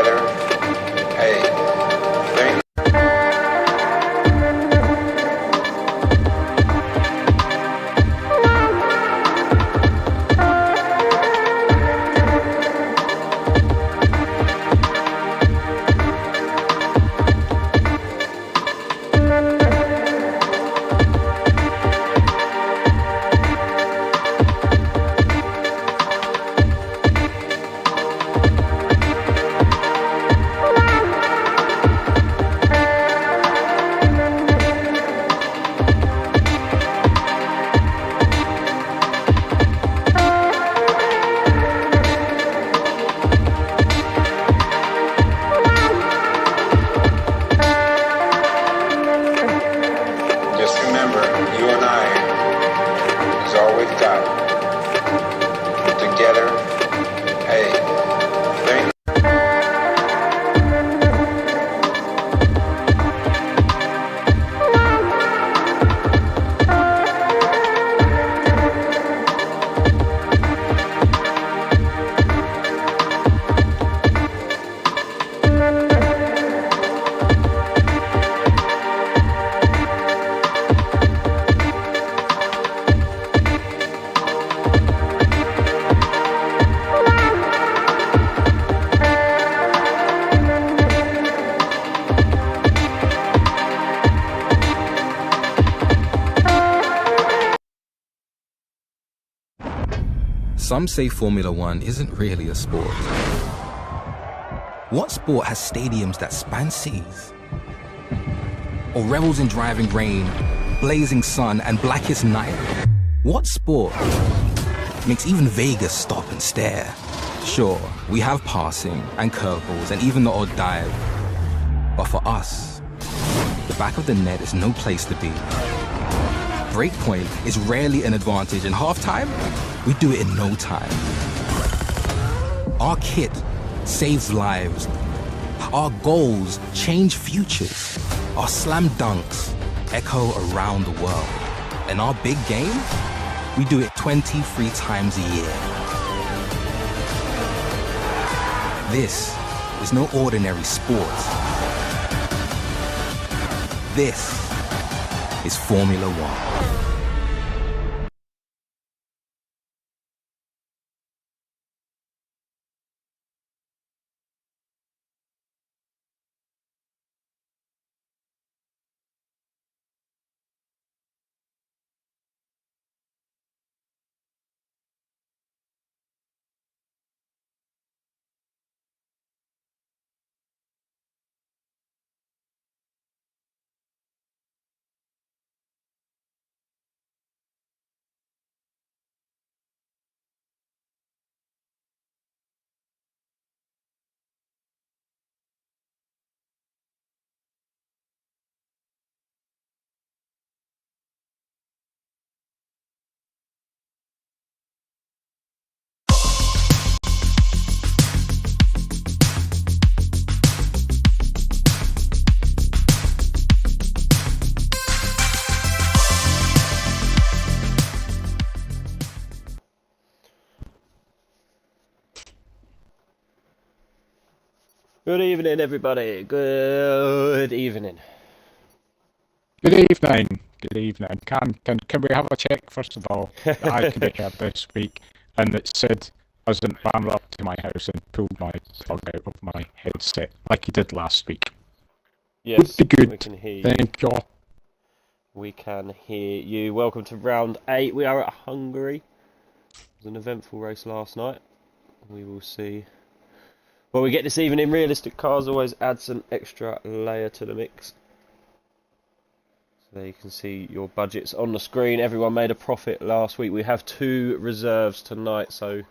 together. Hey, there ain't just remember, you and I is all we've got. Together, hey, there ain't Some say Formula One isn't really a sport. What sport has stadiums that span seas? Or revels in driving rain, blazing sun, and blackest night? What sport makes even Vegas stop and stare? Sure, we have passing and curveballs and even the odd dive. But for us, the back of the net is no place to be. Breakpoint is rarely an advantage, and halftime, we do it in no time. Our kit saves lives. Our goals change futures. Our slam dunks echo around the world. And our big game, we do it 23 times a year. This is no ordinary sport. This is Formula One. Good evening, everybody. Good evening. Good evening. Good evening. Can we have a check first of all that I can be here this week, and that Sid hasn't ran up to my house and pulled my plug out of my headset like he did last week? Yes, would be good. we can hear you. Thank you. We can hear you. Welcome to round 8. We are at Hungary. It was an eventful race last night. We will see what we get this evening. Realistic cars always adds an extra layer to the mix. So there you can see your budgets on the screen. Everyone made a profit last week. We have 2 reserves tonight, so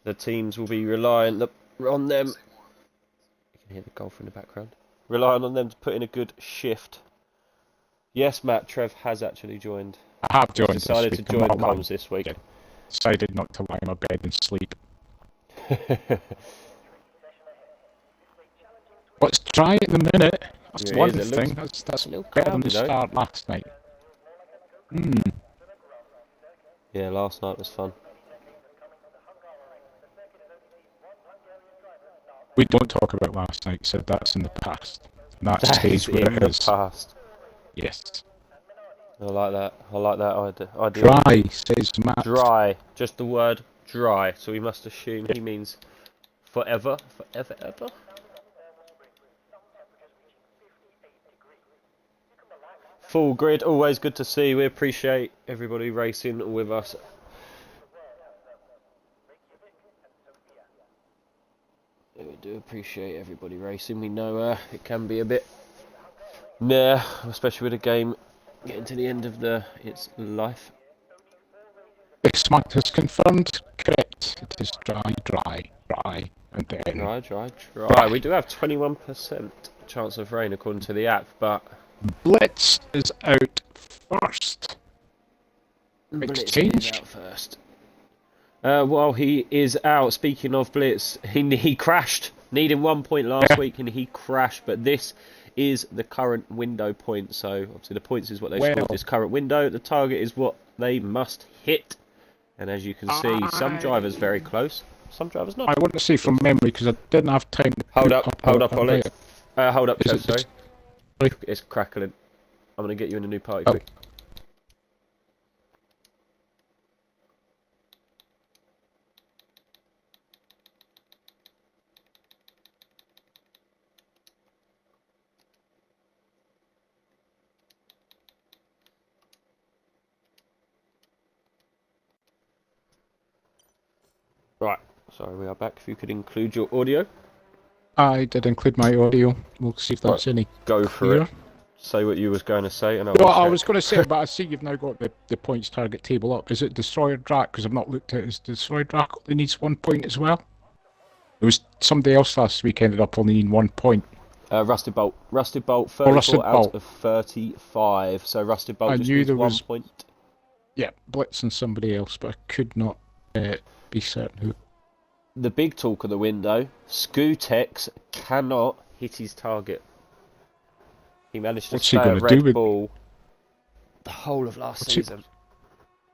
the teams will be relying on them. You can hear the golf in the background. Relying on them to put in a good shift. Yes, Matt, Trev has actually joined. I have joined He's decided this to week. join comms this week. Yeah. Decided not to lie in my bed and sleep. Well, it's dry at the minute. That's Yeah, one it is. It thing. looks That's a little better than the cloudy, though. start last night. Yeah, last night was fun. We don't talk about last night, so that's in the past. And that That stays is where in it the is. past. Yes. I like that. I like that idea. Dry, says Matt. Dry. Just the word dry. So we must assume he means forever. Forever, ever. Full grid. Always good to see. We appreciate everybody racing with us. We do appreciate everybody racing. We know it can be a bit meh, especially with a game getting to the end of its life. This Matt has confirmed. Correct. It is dry, and then Dry. We do have 21% chance of rain according to the app, but Blitz is out first. Blitz Exchange. is out first. While he is out, speaking of Blitz, he crashed, needing 1 point last week, and he crashed. But this is the current window point, so obviously the points is what they scored this current window. The target is what they must hit, and as you can see, some drivers very close, some drivers not. I want to say from memory because I didn't have time to Hold up, Ollie. Hold up, Is Joe, it sorry. It's crackling. I'm going to get you in a new party Oh. quick. Right, sorry, we are back. If you could include your audio. I did include my audio. We'll see if that's any Go for clearer. it. Say what you was going to say, and No, I was going to say, but I see you've now got the points target table up. Is it Destroyer Drac? Because I've not looked at it. Is Destroyer Drac only needs 1 point as well? There was somebody else last week ended up only needing 1 point. Rusted Bolt. Rusted Bolt, 34 Rusted out Bolt. of 35. So Rusted Bolt I just knew needs there 1 was- point. Yeah, Blitz and somebody else, but I could not be certain who. The big talk of the window, Scootex cannot hit his target. He managed to What's he stay gonna at do Red with- Bull the whole of last What's he- season.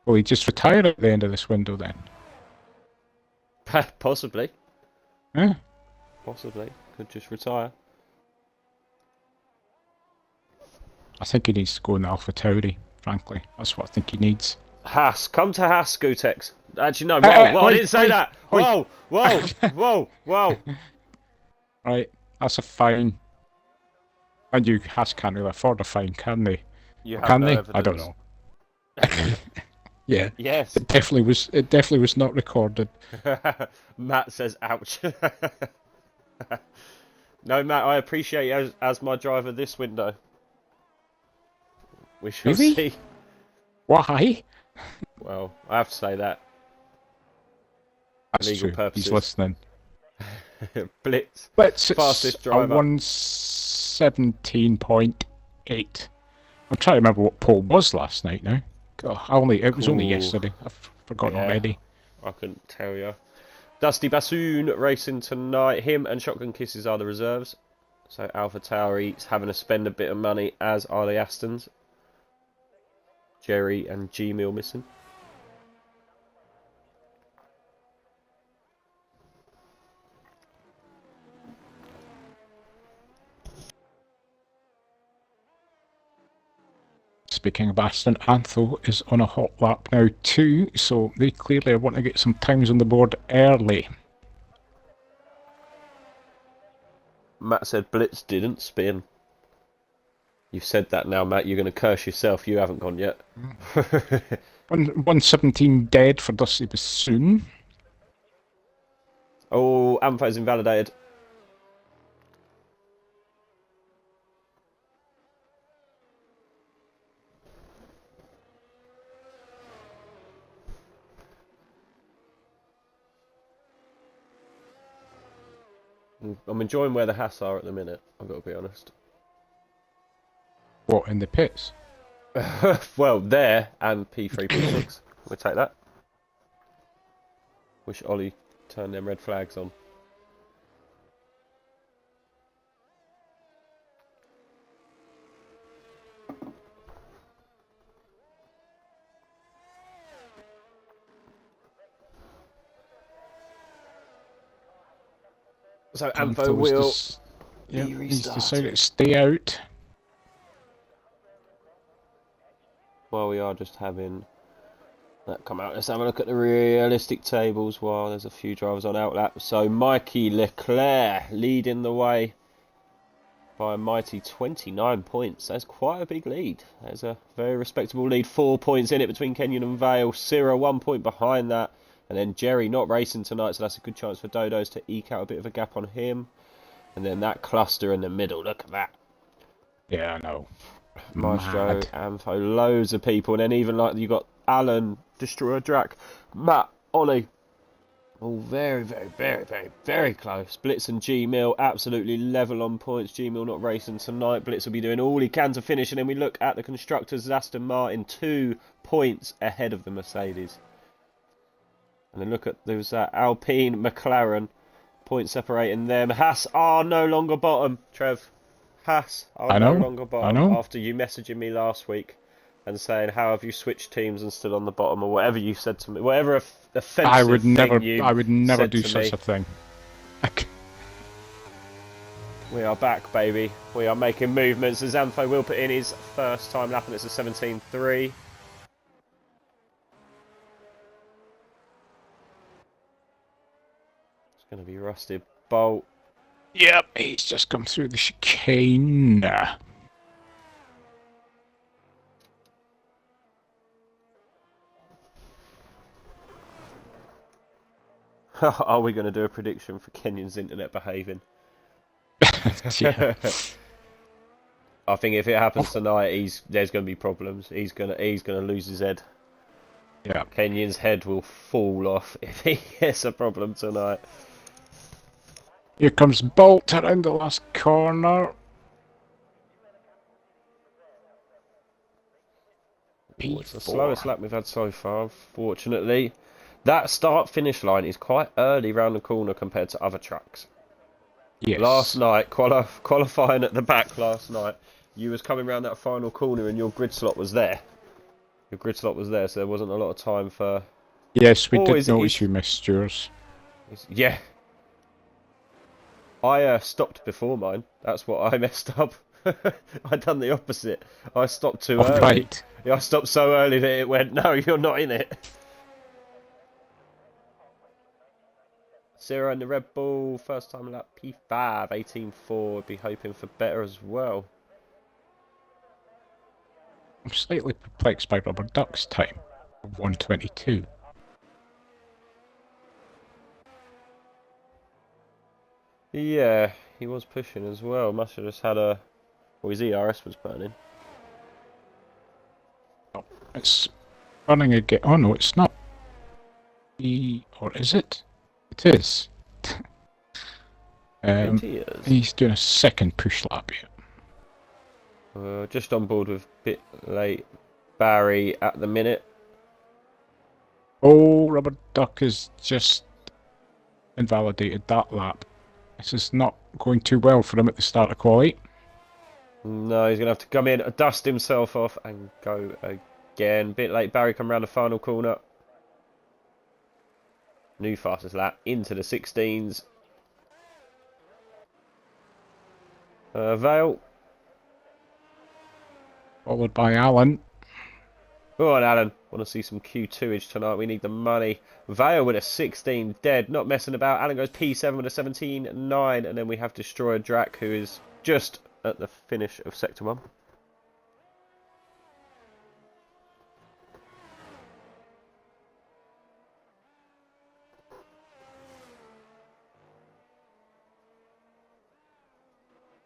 Will he just retire at the end of this window then? Possibly. Eh? Possibly. Could just retire. I think he needs to go in Alpha Tauri, frankly. That's what I think he needs. Haas. Come to Haas, Scootex. Actually, no. Hey, Whoa, I oi, didn't say oi, that. oi. Whoa. Right, that's a fine. And you can't really afford a fine, can they? You Or have can no they? evidence. I don't know. Yeah, Yes. it definitely was not recorded. Matt says, ouch. No, Matt, I appreciate you as my driver this window. We shall Really? see. Why? Well, I have to say that. That's Legal true. purposes. He's listening. Blitz. Let's Fastest a driver. 117.8. I'm trying to remember what pole was last night now. God, it was only Cool. yesterday. I've forgotten Yeah. already. I couldn't tell you. Dusty Bassoon racing tonight. Him and Shotgun Kisses are the reserves. So Alpha Tauri's having to spend a bit of money, as are the Astons. Jerry and G-Mill missing. Speaking of Aston, Anthel is on a hot lap now too, so they clearly want to get some times on the board early. Matt said Blitz didn't spin. You've said that now, Matt. You're going to curse yourself. You haven't gone yet. 117 dead for Dusty Bassoon. Oh, Ampho's invalidated. I'm enjoying where the Haas are at the minute, I've got to be honest. What, in the pits? Well, there and P3, P6. We'll take that. Wish Ollie turned them red flags on. So Ampo Anthos will Yep, be he's decided restarted. to stay out. While we are just having that come out, let's have a look at the realistic tables while there's a few drivers on outlap. So Mikey Leclerc leading the way by a mighty 29 points. That's quite a big lead. That's a very respectable lead. 4 points in it between Kenyon and Vale. Syrah 1 point behind that. And then Jerry not racing tonight, so that's a good chance for Dodos to eke out a bit of a gap on him. And then that cluster in the middle, look at that. Yeah, I know. Maestro, Mad. Amfo, loads of people. And then even like you got Alan, Destroyer Drac, Matt, Ollie. All very, very, very, very, very close. Blitz and G-Mill absolutely level on points. G-Mill not racing tonight. Blitz will be doing all he can to finish. And then we look at the constructors. Aston Martin 2 points ahead of the Mercedes. And then look at, there was that Alpine, McLaren. Points separating them. Haas are no longer bottom, Trev. Haas are I no know. longer I bottom know. after you messaging me last week and saying, how have you switched teams and still on the bottom, or whatever you said to me. Whatever offensive thing you I would never said do to such me. a thing. We are back, baby. We are making movements. As Zamfo will put in his first time lap, and it's a 17.3. It's going to be Rusted Bolt. Yep, he's just come through the chicane. Are we going to do a prediction for Kenyon's internet behaving? Yeah. I think if it happens tonight, there's going to be problems. He's gonna lose his head. Yeah. Kenyon's head will fall off if he gets a problem tonight. Here comes Bolt around the last corner. Ooh, it's the slowest lap we've had so far, unfortunately. That start-finish line is quite early round the corner compared to other tracks. Yes. Last night, qualifying at the back last night, you was coming round that final corner and your grid slot was there. Your grid slot was there, so there wasn't a lot of time for... Yes, we did notice you missed yours. Yeah. I stopped before mine. That's what I messed up. I done the opposite. I stopped too early. Right. Yeah, I stopped so early that it went, no, you're not in it. Zero in the Red Bull, first time lap P5, 18.4. Be hoping for better as well. I'm slightly perplexed by Rubber Duck's time of 1:22. Yeah, he was pushing as well. Must have just had a... Well, his ERS was burning. Oh, it's running again. Oh no, it's not. Or is it? It is. It is. He's doing a second push lap here. Just on board with bit late Barry at the minute. Oh, Rubber Duck has just invalidated that lap. This is not going too well for him at the start of quali. No, he's going to have to come in, dust himself off and go again. Bit late Barry come around the final corner. New fastest lap into the 16s. Vale. Followed by Alan. Go on, Alan. Want to see some Q2-age tonight. We need the money. Vale with a 16 dead. Not messing about. Alan goes P7 with a 17.9. And then we have Destroyer Drac, who is just at the finish of Sector 1.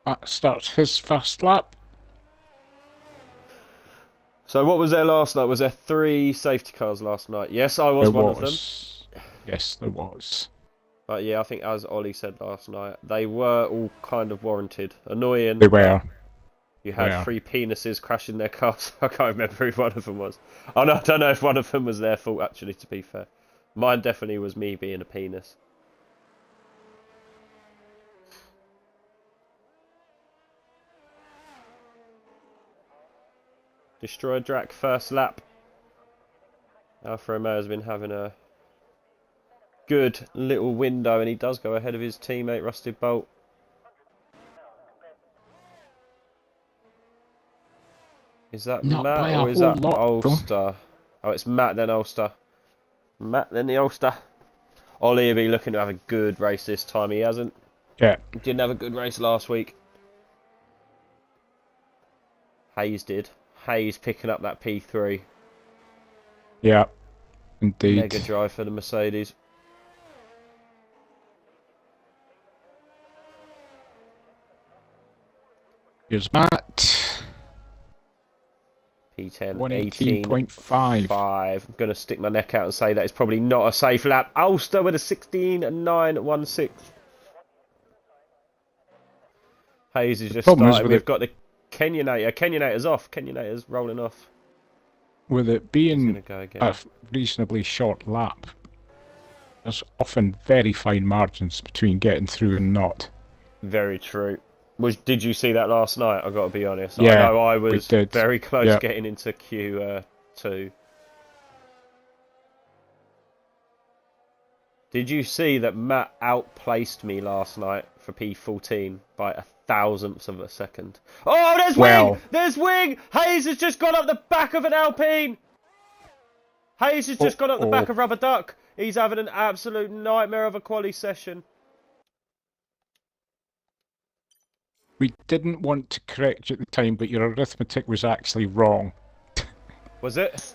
That starts his first lap. So what was there last night? Was there 3 safety cars last night? Yes, I was one of them. Yes, there was. But yeah, I think as Ollie said last night, they were all kind of warranted. Annoying. They were. You had 3 penises crashing their cars. I can't remember who one of them was. Oh no, I don't know if one of them was their fault, actually, to be fair. Mine definitely was me being a penis. Destroyer Drac first lap. Alfa Romeo has been having a good little window, and he does go ahead of his teammate Rusty Bolt. Is that Not Matt by a or is whole that lot, though. Ulster? Oh, it's Matt then Ulster. Matt then the Ulster. Ollie will be looking to have a good race this time. He hasn't. Yeah. He didn't have a good race last week. Hayes did. Hayes picking up that P3. Yeah. Indeed. Mega drive for the Mercedes. Here's Matt. P10, 118.5. 18.5. I'm going to stick my neck out and say that it's probably not a safe lap. Ulster with a 16.916. Hayes is just started. We've got the Kenyanator. Kenyanator's off. Kenyanator's rolling off. With it being Go a reasonably short lap, there's often very fine margins between getting through and not. Very true. Did you see that last night? I've got to be honest. Yeah, I know I was very close getting into Q2. Did you see that Matt outplaced me last night for P14 by 1,000th of a second? Oh, there's Wing! There's Wing! Hayes has just gone up the back of an Alpine! Hayes has just gone up the back of Rubber Duck. He's having an absolute nightmare of a quali session. We didn't want to correct you at the time, but your arithmetic was actually wrong. Was it?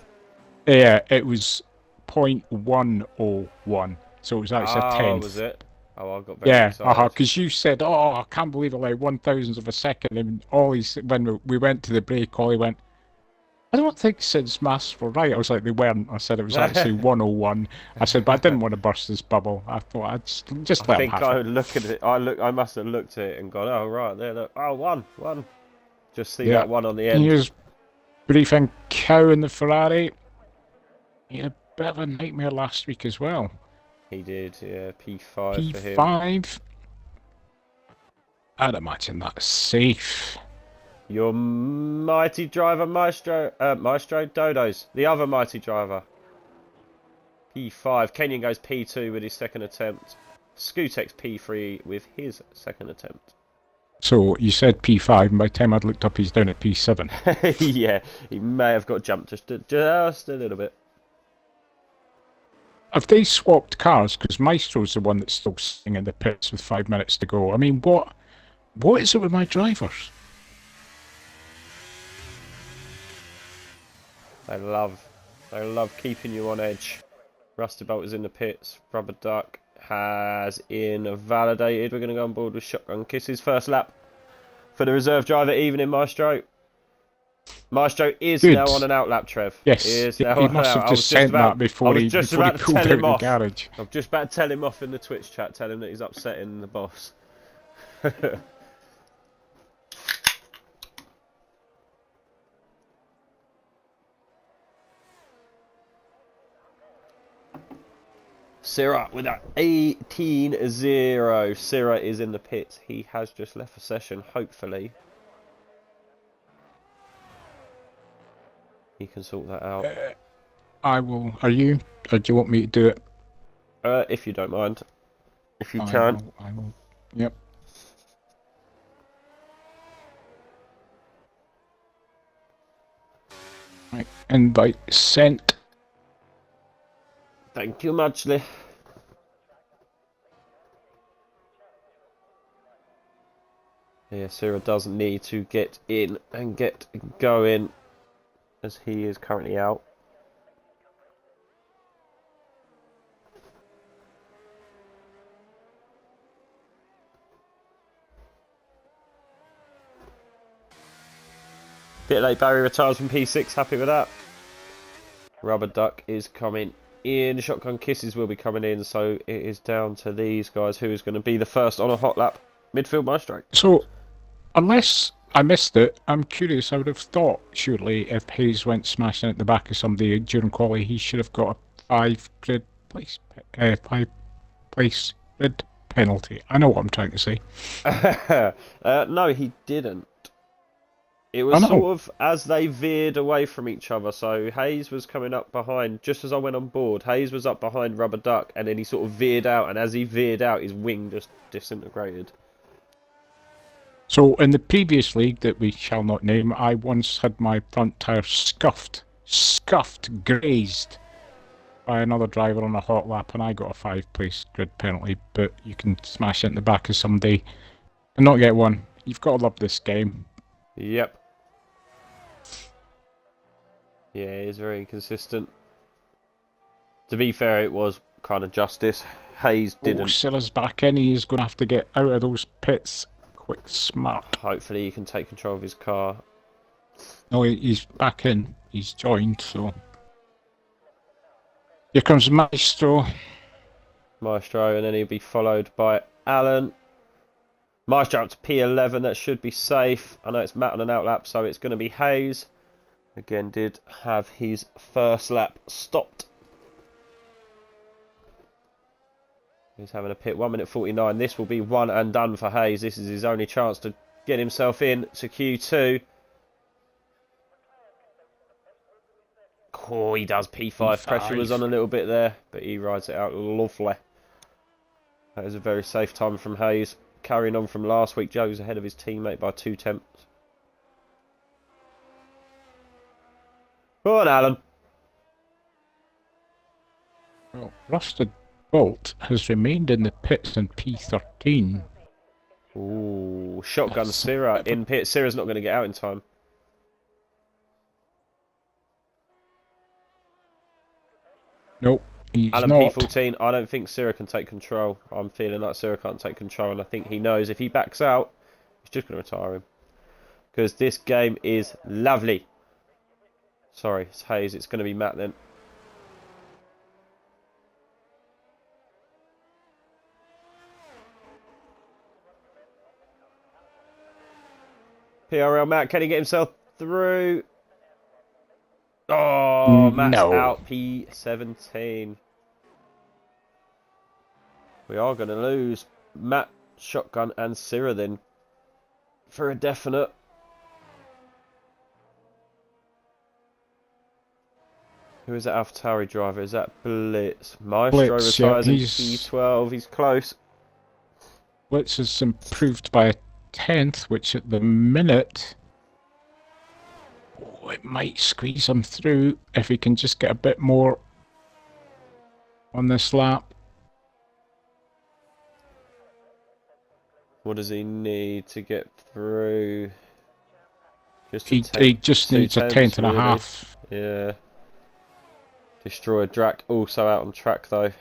Yeah, it was 0.101, so it was actually a tenth. Was it? Oh, I got very excited. Because you said, I can't believe it, like 1,000th of a second, and when we went to the break, Ollie went, I don't think Sid's maths were right. I was like, they weren't. I said it was actually 101. I said, but I didn't want to burst his bubble. I thought I'd just let him have it. I look at it. I must have looked at it and gone, oh right, there. Look. Oh, one. Just see that one on the end. Here's briefing Cow in the Ferrari. He had a bit of a nightmare last week as well. He did, yeah. P5 for him. P5. I'd imagine that's safe. Your mighty driver, Maestro Dodo's, the other mighty driver. P5. Kenyon goes P2 with his second attempt. Scootex P3 with his second attempt. So you said P5, and by the time I'd looked up, he's down at P7. Yeah, he may have got jumped just a little bit. Have they swapped cars? Because Maestro's the one that's still sitting in the pits with 5 minutes to go. I mean, what is it with my drivers? They love keeping you on edge. Rusty Bolt is in the pits. Rubber Duck has invalidated. We're going to go on board with Shotgun Kisses. First lap for the reserve driver, even in Maestro. Maestro is now on an outlap, Trev. Yes, he must have just sent that before he pulled out of the garage. I'm just about to tell him off in the Twitch chat, tell him that he's upsetting the boss. Syrah with that 18-0. Syrah is in the pits. He has just left the session, hopefully. He can sort that out. I will. Are you? Or do you want me to do it? If you don't mind. If you can. I will. Yep. Right. Invite sent. Thank you muchly. Yeah, Syrah does need to get in and get going, as he is currently out. Bit late, Barry retires from P6, happy with that. Rubber Duck is coming in, Shotgun Kisses will be coming in, so it is down to these guys who is going to be the first on a hot lap. Midfield Maestro. So, unless I missed it, I'm curious. I would have thought, surely, if Hayes went smashing at the back of somebody during quali, he should have got a 5 place grid penalty. I know what I'm trying to say. No, he didn't. It was know. sort of as they veered away from each other. So Hayes was coming up behind, just as I went on board. Hayes was up behind Rubber Duck, and then he sort of veered out. And as he veered out, his wing just disintegrated. So in the previous league that we shall not name, I once had my front tyre scuffed, grazed by another driver on a hot lap, and I got a 5-place grid penalty. But you can smash it in the back of somebody and not get one. You've got to love this game. Yep. Yeah, he's very inconsistent. To be fair, it was kind of justice. Hayes didn't. Oh, Silla's back in. He's going to have to get out of those pits quick, smart. Hopefully he can take control of his car. No, he's back in. He's joined, so... Here comes Maestro. Maestro, and then he'll be followed by Alan. Maestro up to P11, that should be safe. I know it's Matt on an outlap, so it's going to be Hayes. Again, did have his first lap stopped. He's having a pit, 1 minute 49. This will be one and done for Hayes. This is his only chance to get himself in to Q2. Oh, he does P5. Pressure was on a little bit there, but he rides it out lovely. That is a very safe time from Hayes. Carrying on from last week, Joe's ahead of his teammate by 2 tenths. Go on, Alan. Well, Rusted Bolt has remained in the pits in P13. Ooh, shotgun Syrah in pit. Syrah's not going to get out in time. Nope, he's Alan not. P14, I don't think Syrah can take control. I'm feeling like Syrah can't take control, and I think he knows if he backs out, he's just going to retire him. Because this game is lovely. Sorry, it's Hayes. It's going to be Matt then. PRL Matt, can he get himself through? Oh, Matt's out P17. We are going to lose Matt, Shotgun and Syrah then. For a definite. Who is that AlphaTauri driver? Is that Blitz? Maestro Blitz, retires yeah, in P12. He's close. Blitz has improved by a 10th, which at the minute... Oh, it might squeeze him through if he can just get a bit more on this lap. What does he need to get through? Just He just needs a 10th and a half. Yeah. Destroyed Drac also out on track though.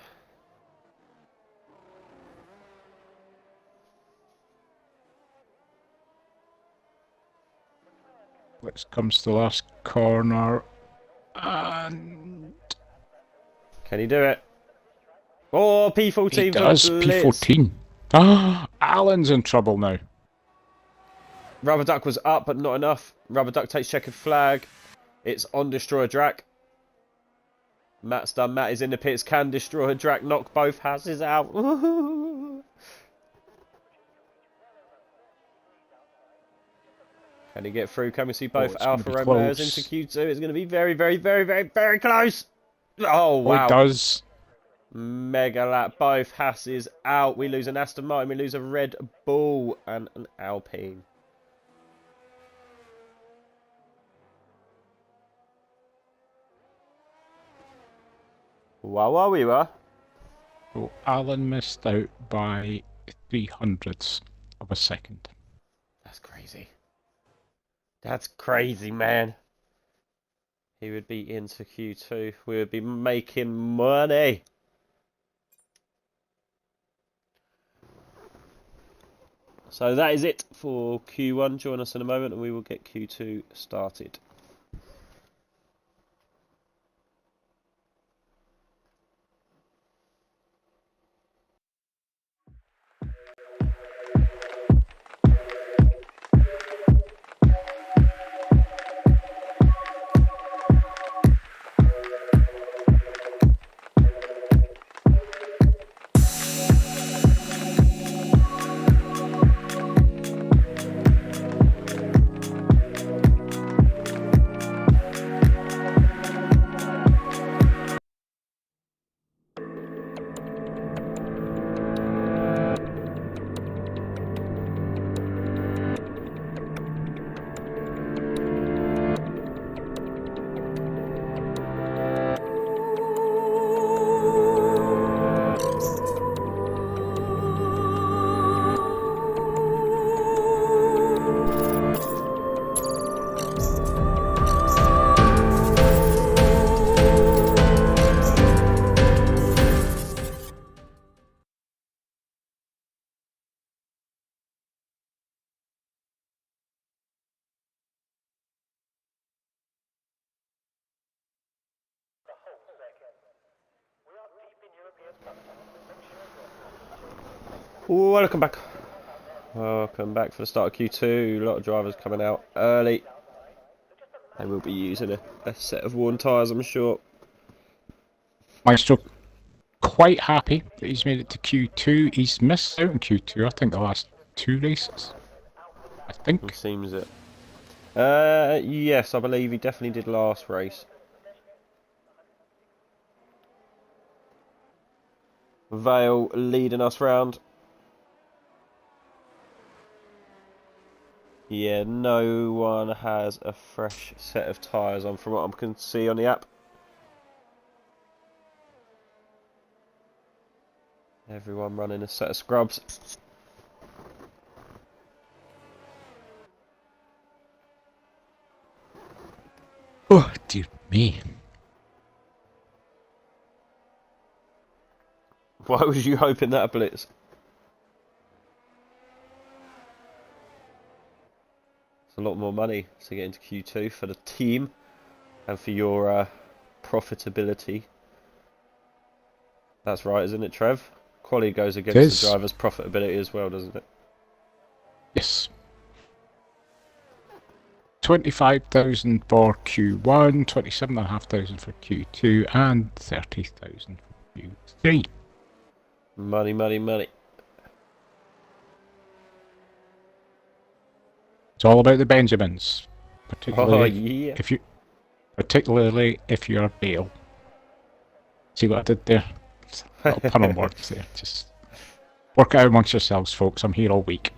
Blitz comes to the last corner. And... Can he do it? Oh, P14 he does, for Blitz. P14. Ah, Alan's in trouble now. Rubber Duck was up, but not enough. Rubber Duck takes checkered flag. It's on Destroyer Drac. Matt's done. Matt is in the pits. Can Destroyer Drac knock both houses out? Can he get through? Can we see both Alfa Romeos into Q2? It's going to be very, very, very, very, very close. Oh, wow. It does. Mega lap. Both Hasses out. We lose an Aston Martin. We lose a Red Bull and an Alpine. Wow, we were. So Alan missed out by 300ths of a second. That's crazy. That's crazy, man. He would be into Q2. We would be making money. So that is it for Q1. Join us in a moment and we will get Q2 started. Welcome back. Welcome back for the start of Q2. A lot of drivers coming out early. They will be using a set of worn tyres, I'm sure. Maestro quite happy that he's made it to Q2. He's missed out in Q2, I think, the last 2 races. I think. It seems it. Yes, I believe he definitely did last race. Vale leading us round. Yeah, no one has a fresh set of tyres on from what I can see on the app. Everyone running a set of scrubs. Oh, dear me. Why was you hoping that a blitz? It's a lot more money to get into Q2 for the team and for your profitability. That's right, isn't it, Trev? Quality goes against the driver's profitability as well, doesn't it? Yes. 25,000 for Q1, 27,500 for Q2, and 30,000 for Q3. Money, money, money. It's all about the Benjamins, particularly yeah. if you're Bale. See what I did there? A little pun on words there. Just work it out amongst yourselves, folks. I'm here all week.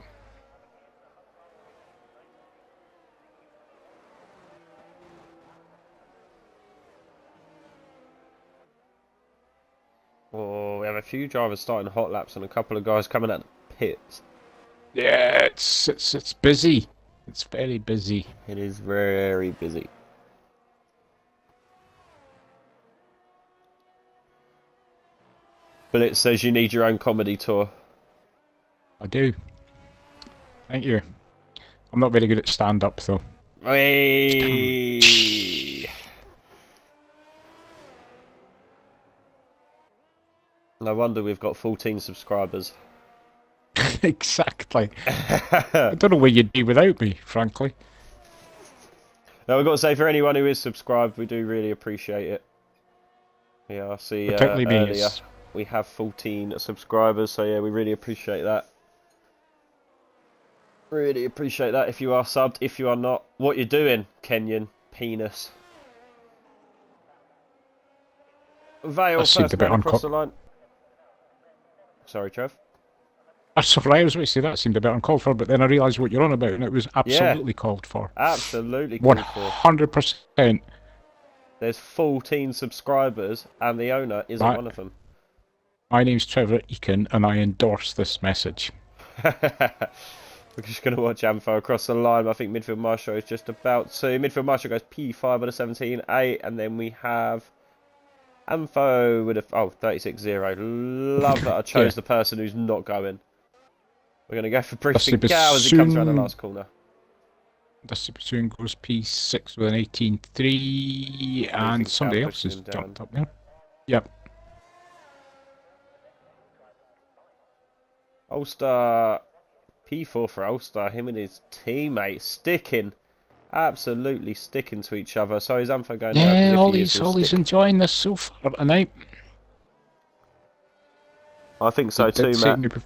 Oh, we have a few drivers starting hot laps and a couple of guys coming out the pits. Yeah, it's busy. It's very busy. It is very busy. But it says you need your own comedy tour. I do. Thank you. I'm not very good at stand-up, though. Hey. No wonder we've got 14 subscribers. Exactly. I don't know where you'd be without me, frankly. Now, we've got to say, for anyone who is subscribed, we do really appreciate it. Yeah, I see Particularly me, earlier we have 14 subscribers, so yeah, we really appreciate that. Really appreciate that if you are subbed. If you are not, what you're doing, Kenyan penis. Vale first man across the line. Sorry, Trev. That's right, I was going to say that seemed a bit uncalled for, but then I realised what you're on about, and it was absolutely called for. Absolutely called for. 100%. There's 14 subscribers, and the owner isn't one of them. My name's Trevor Eakin, and I endorse this message. We're just going to watch Amfo across the line. I think midfield marshal is just about to. Midfield marshal goes P5 with a 17.8, and then we have Amfo with a 36.0. Love that I chose the person who's not going. We're going to go for Briefing Gal as he comes around the last corner. Dusty Bassoon goes P6 with an 18.3, and somebody else has jumped up there. Yep. Ulster, P4 for Ulster. Him and his teammate sticking, absolutely sticking to each other. So is Amfo going down? Yeah, Ollie's enjoying this so far tonight. I think so too, Matt.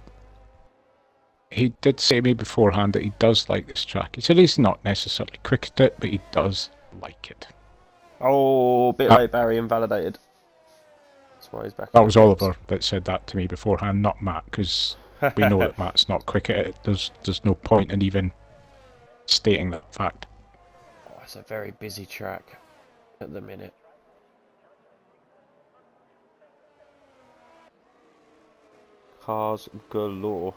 He did say to me beforehand that he does like this track. He said he's not necessarily quick at it, but he does like it. Oh, bit late, Barry, invalidated. That's why he's back. That was Oliver that said that to me beforehand, not Matt, because we know that Matt's not quick at it. There's no point in even stating that fact. Oh, it's a very busy track at the minute. Cars galore.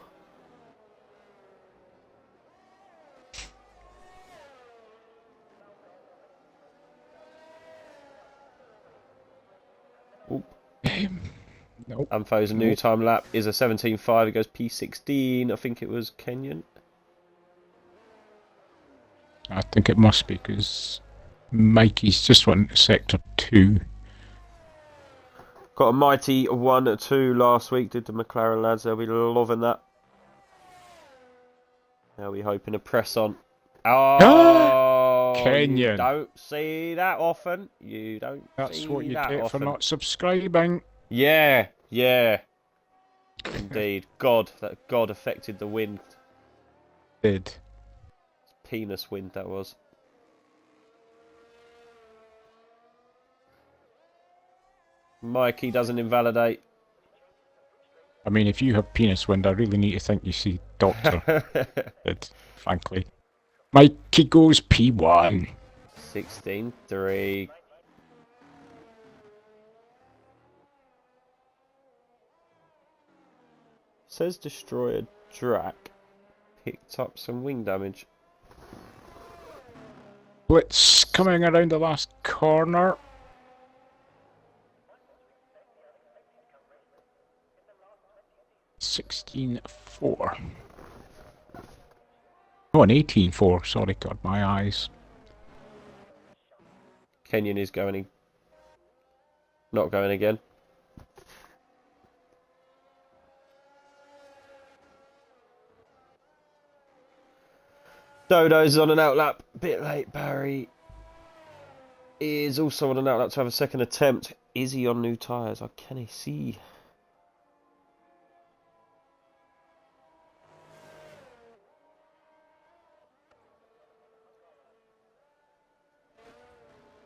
Nope. Amfo's new time lap is a 17.5. It goes P16. I think it was Kenyan. I think it must be, because Mikey's just went to sector 2. Got a mighty 1-2 last week, did the McLaren lads. They'll be loving that. They'll be hoping to press on. Oh, Kenyon. You don't see that often. You don't That's see what you that get often. for not subscribing. Yeah, yeah. Indeed. That God affected the wind. Did. Penis wind, that was. Mikey doesn't invalidate. I mean, if you have penis wind, I really need to think you see doctor. Did, frankly. Mikey goes P1. 16-3. Says Destroyer Drac picked up some wing damage. Blitz coming around the last corner. $16.4. Oh, an 18.4. Sorry, God, my eyes. Kenyon is not going again. Dodo's on an outlap. Bit late. Barry is also on an outlap to have a second attempt. Is he on new tyres? I can't see.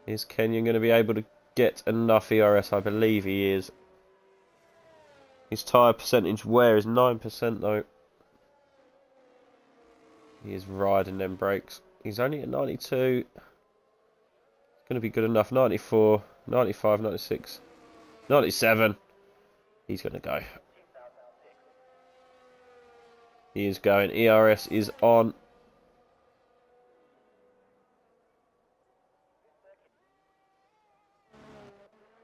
Is Kenyon going to be able to get enough ERS? I believe he is. His tyre percentage wear is 9% though. He is riding them brakes. He's only at 92. It's going to be good enough. 94, 95, 96, 97. He's going to go. He is going. ERS is on.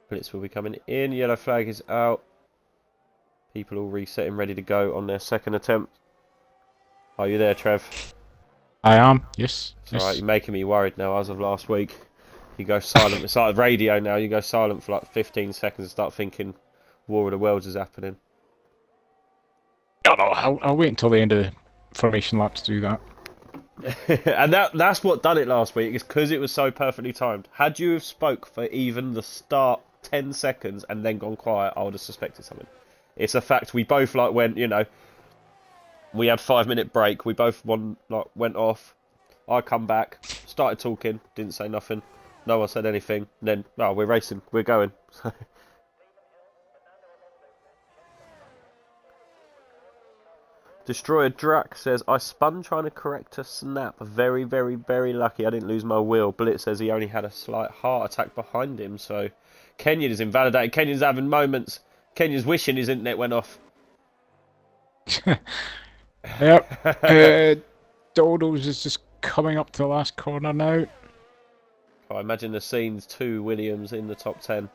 Blitz will be coming in. Yellow flag is out. People all resetting, ready to go on their second attempt. Are you there, Trev? I am, yes. It's alright, you're making me worried now as of last week. You go silent. It's like radio now. You go silent for like 15 seconds and start thinking War of the Worlds is happening. No, I'll wait until the end of the formation lap to do that. And that's what done it last week, is because it was so perfectly timed. Had you have spoke for even the start 10 seconds and then gone quiet, I would have suspected something. It's a fact we both went, we had 5-minute break, we both went off. I come back, started talking, didn't say nothing. No one said anything. And then, we're racing, we're going. Destroyer Drac says, I spun trying to correct a snap. Very, very, very lucky I didn't lose my wheel. Blitz says he only had a slight heart attack behind him. So Kenyon is invalidated. Kenyon's having moments. Kenyon's wishing his internet went off. Yep. Dodo's is just coming up to the last corner now. I imagine the scene's 2 Williams in the top 10.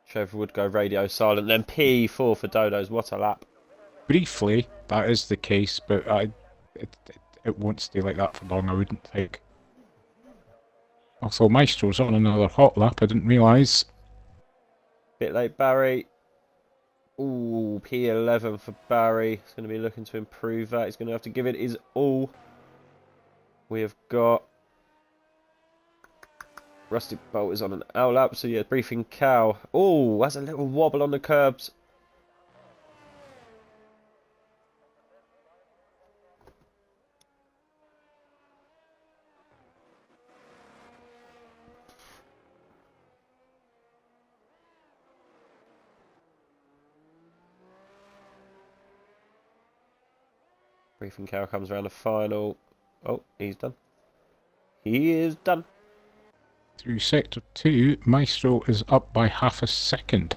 Trevor would go radio silent, then P4 for Dodo's. What a lap. Briefly, that is the case, but it won't stay like that for long, I wouldn't think. Also, Maestro's on another hot lap, I didn't realise. Bit late, Barry. Ooh, P11 for Barry. He's going to be looking to improve that. He's going to have to give it his all. We have got Rustic Bolt is on an outlap, so yeah, Briefing Cow. Oh, has a little wobble on the curbs. Briefing Cow comes around the final. Oh, he's done. He is done. Through Sector 2, Maestro is up by half a second.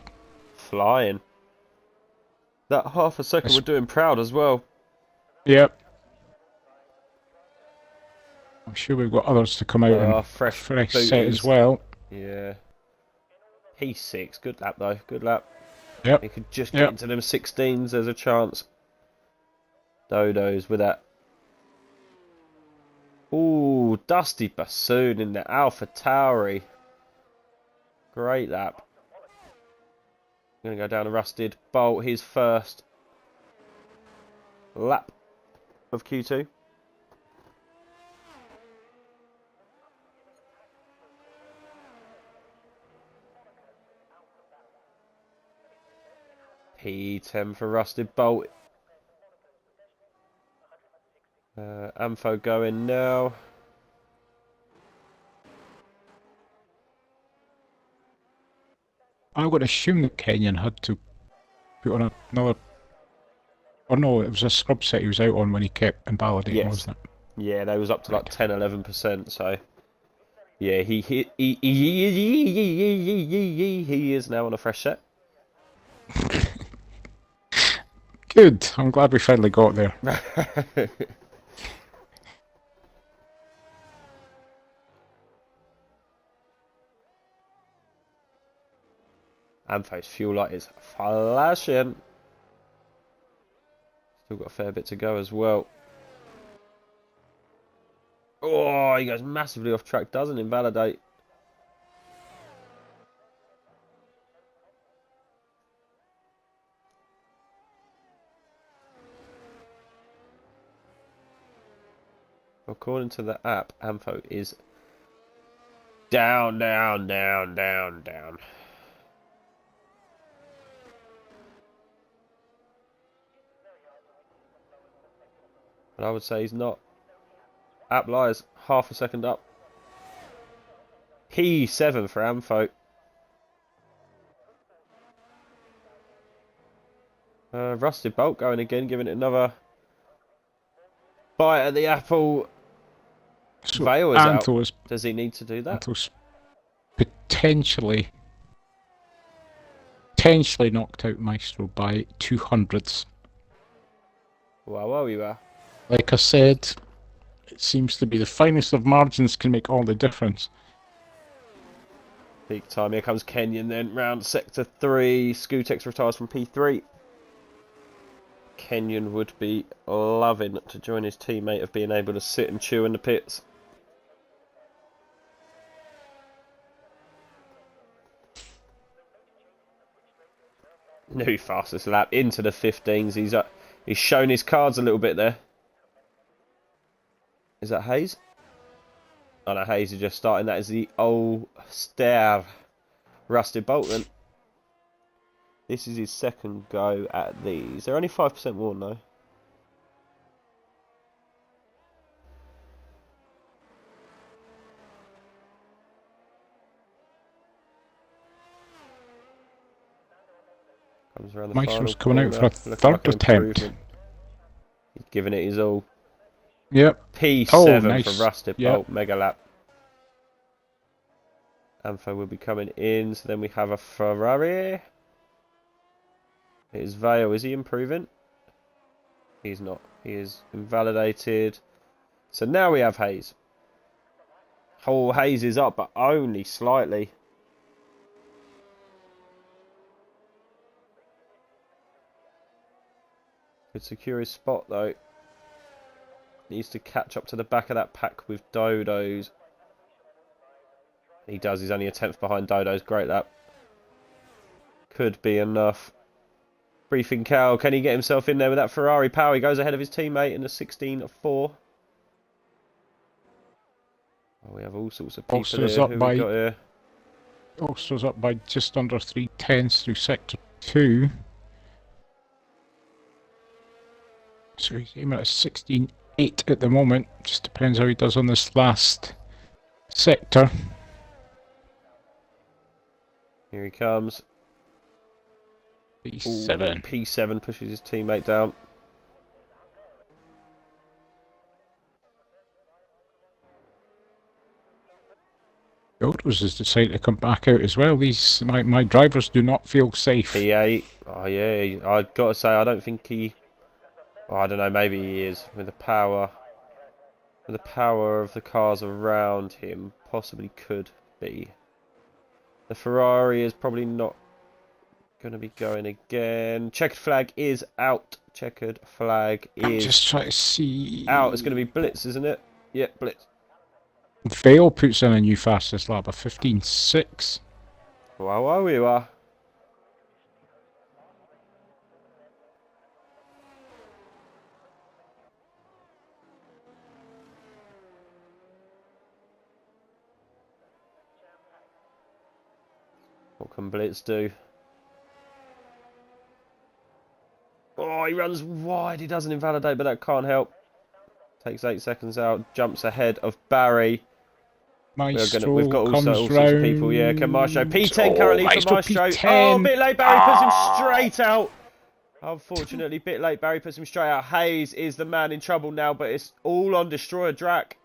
Flying. That half a second we're doing proud as well. Yep. I'm sure we've got others to come out and fresh set as well. Yeah. P6, good lap though, good lap. Yep. He could just get into them 16s, there's a chance. Dodo's with that. Ooh, Dusty Bassoon in the Alpha Tauri. Great lap. Going to go down a Rusted Bolt. His first lap of Q2. P10 for Rusted Bolt. Amfo going now. I would assume that Kenyon had to put on another. Or no, it was a scrub set he was out on when he kept invalidating, Yes. wasn't it? Yeah, they was up to like 10-11%. So yeah, he is now on a fresh set. Good. I'm glad we finally got there. Amfo's fuel light is flashing. Still got a fair bit to go as well. Oh, he goes massively off track, doesn't invalidate. According to the app, Amfo is down. But I would say he's not. App lies half a second up. P7 for Amfo. Rusted Bolt going again, giving it another bite at the apple. So Vale is out. Anthos, Does he need to do that? Anthos potentially knocked out Maestro by 200ths. Wow, you are. Like I said, it seems to be the finest of margins can make all the difference. Peak time. Here comes Kenyon then. Round sector 3. Scootex retires from P3. Kenyon would be loving to join his teammate of being able to sit and chew in the pits. New fastest lap into the 15s. He's shown his cards a little bit there. Is that Hayes? Oh no, Hayes is just starting. That is the old Stair Rusted Bolt then. This is his second go at these. They're only 5% worn though. Comes around the Maestro's final coming out for a corner, third like an attempt. improvement. He's giving it his all. Yep. P7 Oh, nice. for Rusted Yep. Bolt, mega lap. Amfo will be coming in, so then we have a Ferrari. It is Vale. Is he improving? He's not. He is invalidated. So now we have Hayes. Oh, Hayes is up, but only slightly. Could secure his spot though. Needs to catch up to the back of that pack with Dodos. He does. He's only a 10th behind Dodos. Great that. Could be enough. Briefing Cal. Can he get himself in there with that Ferrari power? He goes ahead of his teammate in the 16 of 4. Oh, we have all sorts of people Ulster's here. up Who by we got here? Ulster's up by just under 3/10 through sector 2. So he's aiming at a 16.8 at the moment. Just depends how he does on this last sector. Here he comes. P7. Ooh, P7 pushes his teammate down. Dodos has decided to come back out as well. These my drivers do not feel safe. P8. Oh yeah, I got to say I don't think he. Oh, I don't know. Maybe he is with the power. With the power of the cars around him, possibly could be. The Ferrari is probably not going to be going again. Checkered flag is out. Checkered flag I'm is just trying to see. out. It's going to be Blitz, isn't it? Yep, Blitz. Vale puts in a new fastest lap of 15.6. Wow, we are. What can Blitz do? Oh, he runs wide. He doesn't invalidate, but that can't help. Takes 8 seconds out. Jumps ahead of Barry. Maestro We've got all comes sorts round. of people. Yeah, can Maestro. P10 currently for Maestro. P10. Oh, a bit late. Barry puts him straight out. Unfortunately, bit late. Barry puts him straight out. Hayes is the man in trouble now, but it's all on Destroyer Drac.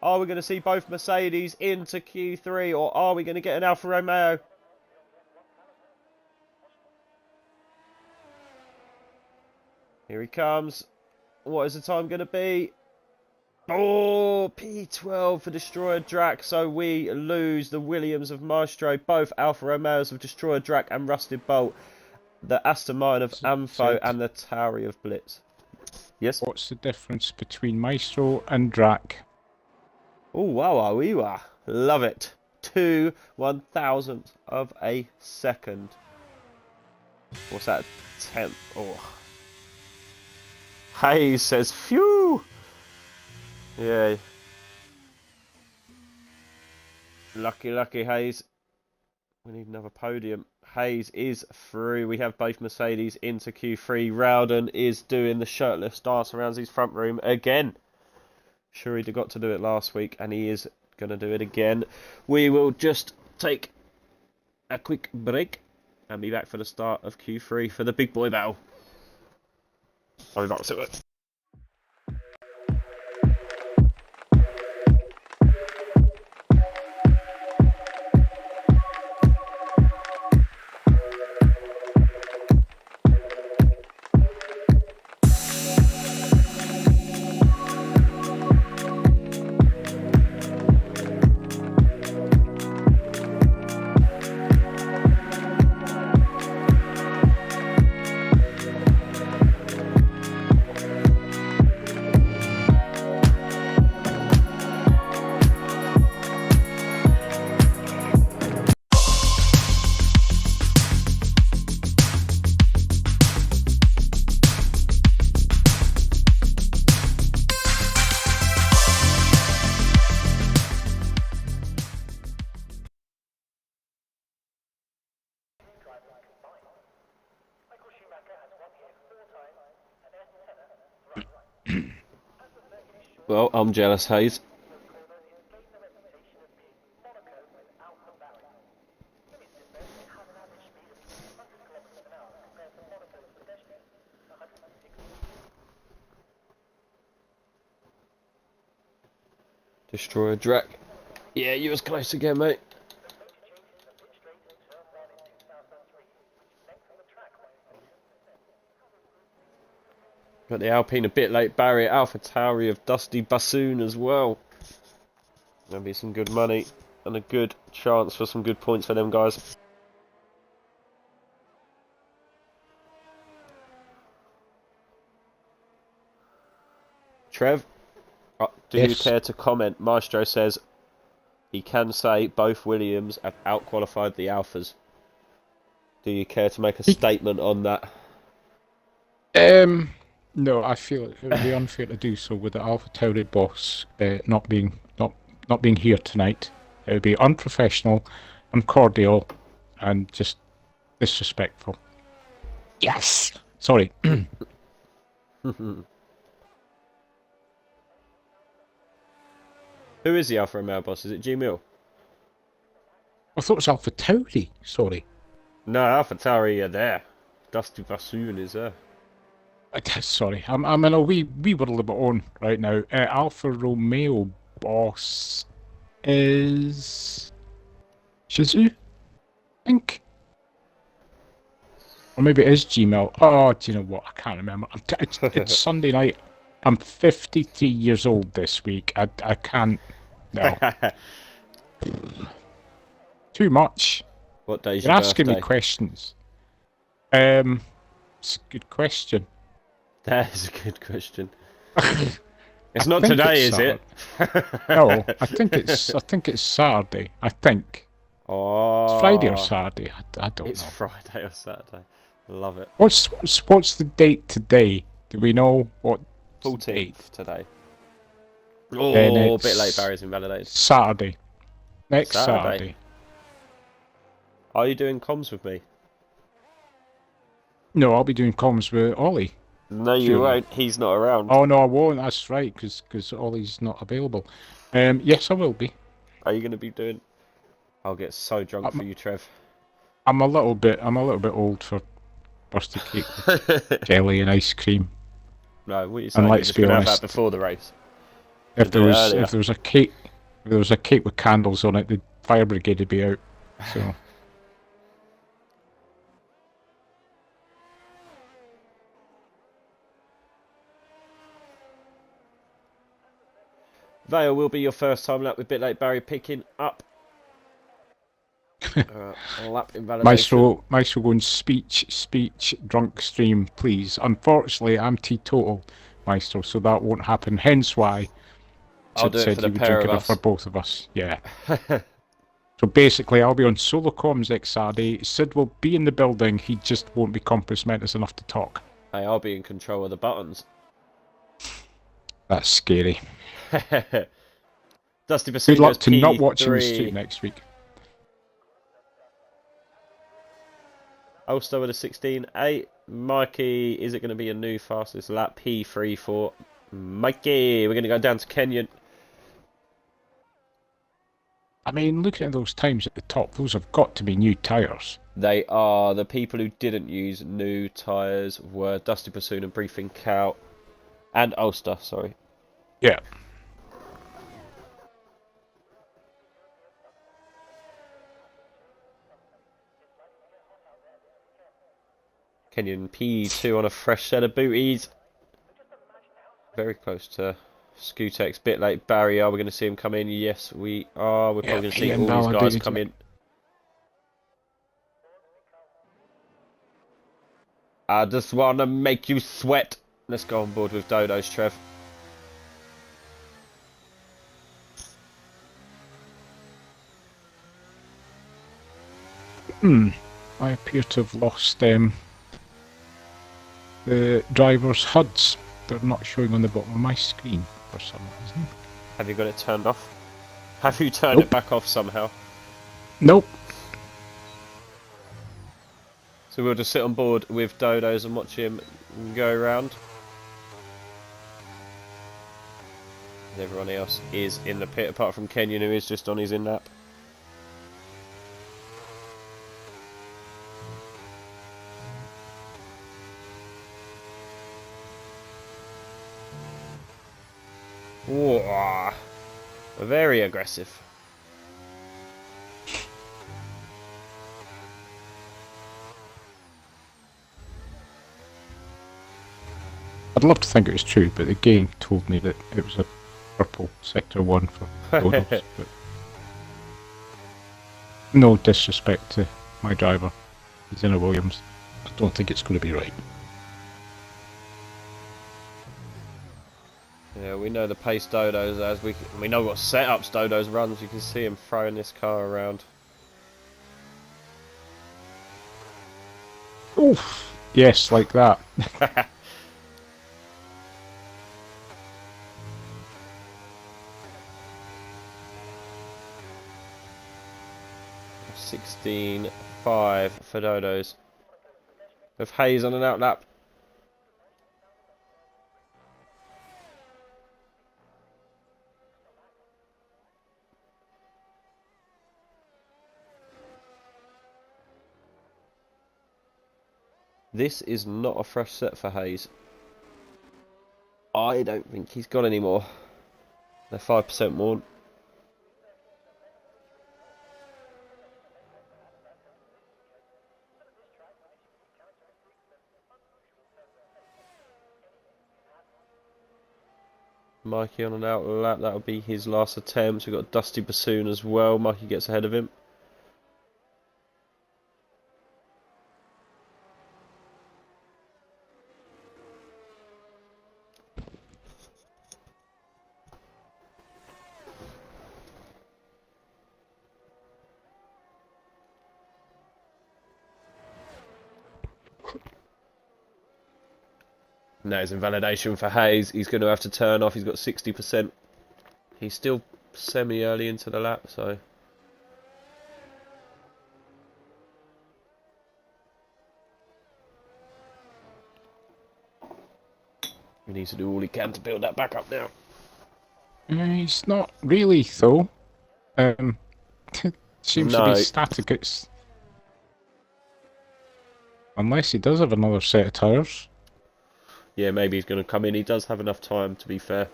Are we going to see both Mercedes into Q3, or are we going to get an Alfa Romeo? Here he comes. What is the time going to be? Oh, P12 for Destroyer Drac. So we lose the Williams of Maestro, both Alfa Romeos of Destroyer Drac and Rusted Bolt, the Aston Martin of Amfo, and the Tauri of Blitz. Yes? What's the difference between Maestro and Drac? Oh, wow. Love it. 2/1000th of a second. What's that? 10th. Oh. Hayes says, phew. Yeah. Lucky Hayes. We need another podium. Hayes is through. We have both Mercedes into Q3. Rowden is doing the shirtless dance around his front room again. Sure, he got to do it last week, and he is going to do it again. We will just take a quick break and be back for the start of Q3 for the big boy battle. I'll be back to it. Well, I'm jealous, Hayes. Destroyer Drac. Yeah, you was close again, mate. Got the Alpine a bit late. Barry Alpha Tauri of Dusty Bassoon as well. There'll be some good money and a good chance for some good points for them guys. Trev, do you care to comment? Maestro says he can say both Williams have outqualified the Alphas. Do you care to make a statement on that? No, I feel it would be unfair to do so with the Alpha Tauri boss not being here tonight. It would be unprofessional, uncordial, and just disrespectful. Yes. Sorry. Who is the Alfa Romeo boss? Is it G Mill? I thought it was Alpha Tauri. Sorry. No, Alpha Tauri are there. Dusty Bassoon is there. Sorry, I'm in a wee world of my own right now. Alfa Romeo boss is Shizu, I think, or maybe it is Gmail. Oh, do you know what? I can't remember. It's Sunday night. I'm 53 years old this week. I can't. No. Too much. What day's You're your asking birthday? me questions. It's a good question. That is a good question. It's not today, is it? No, I think it's Saturday. I think. Oh, Friday or Saturday. I don't it's know. Friday or Saturday. Love it. What's the date today? Do we know what? 14th today. Then Oh, a bit late. it's Barry's invalidated. Saturday. Next Saturday. Saturday. Are you doing comms with me? No, I'll be doing comms with Ollie. No, you Surely. won't. He's not around. Oh no, I won't. That's right, because Ollie's not available. Yes, I will be. Are you going to be doing? I'll get so drunk for you, Trev. I'm a little bit old for birthday cake with jelly and ice cream. No, what are you And saying? You're let's just be going to have honest, that before the race. if Do there it was earlier. if there was a cake with candles on it, the fire brigade would be out. So Vale will be your first time lap with Bit Late Barry picking up. Lap invalidation. Maestro going speech, drunk stream, please. Unfortunately, I'm teetotal, Maestro, so that won't happen. Hence why I'll Sid do it said for he the would pair drink of enough for us. both of us. Yeah. So basically, I'll be on solo comms next Saturday. Sid will be in the building. He just won't be compass mentis enough to talk. Hey, I'll be in control of the buttons. That's scary. Dusty Good luck Basuno's to not watching the stream P3. next week. Ulster with a 16.8. Mikey, is it going to be a new fastest lap? P3 for Mikey. We're going to go down to Kenyon. I mean, looking at those times at the top, those have got to be new tyres. They are. The people who didn't use new tyres were Dusty Bassoon and Briefing Cow. And Ulster, sorry. Yeah. Kenyon P2 on a fresh set of booties. Very close to Skutek's bit late. Barry, are we going to see him come in? Yes, we are. We're probably going to see all these guys come in. I just want to make you sweat. Let's go on board with Dodos, Trev. I appear to have lost the driver's HUDs. They're not showing on the bottom of my screen for some reason. Have you got it turned off? Have you turned it back off somehow? Nope. So we'll just sit on board with Dodos and watch him go around. Everyone else is in the pit apart from Kenyon, who is just on his in-lap. Whoa. Very aggressive. I'd love to think it was true, but the game told me that it was a purple sector 1 for Dodos. But no disrespect to my driver. He's in a Williams. I don't think it's going to be right. Yeah, we know the pace Dodos as we know what setups Dodos runs. You can see him throwing this car around. Oof. Yes, like that. 16.5 for Dodos. With Hayes on an outlap. This is not a fresh set for Hayes. I don't think he's got any more. They're 5% more. Mikey on an outlap, that'll be his last attempt. We've got Dusty Bassoon as well. Mikey gets ahead of him. No, it's invalidation for Hayes. He's going to have to turn off. He's got 60%. He's still semi-early into the lap, so... He needs to do all he can to build that back up now. He's not really, though. Seems to be No. static. It's... Unless he does have another set of tyres. Yeah, maybe he's going to come in. He does have enough time, to be fair.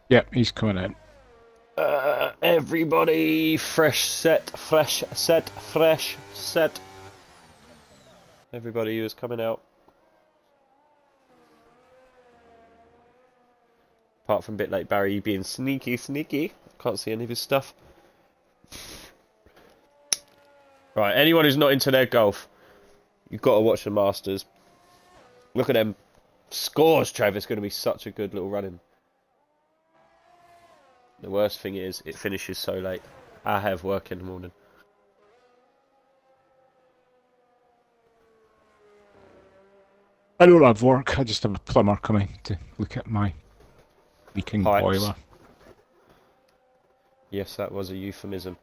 Yep, he's coming in. Everybody, fresh set. Everybody who is coming out. Apart from bit like Barry being sneaky. Can't see any of his stuff. Right, anyone who's not into their golf, you've got to watch the Masters. Look at them scores, Trev. It's going to be such a good little run-in. The worst thing is, it finishes so late. I have work in the morning. I don't have work. I just have a plumber coming to look at my leaking Pipes. boiler. Yes, that was a euphemism.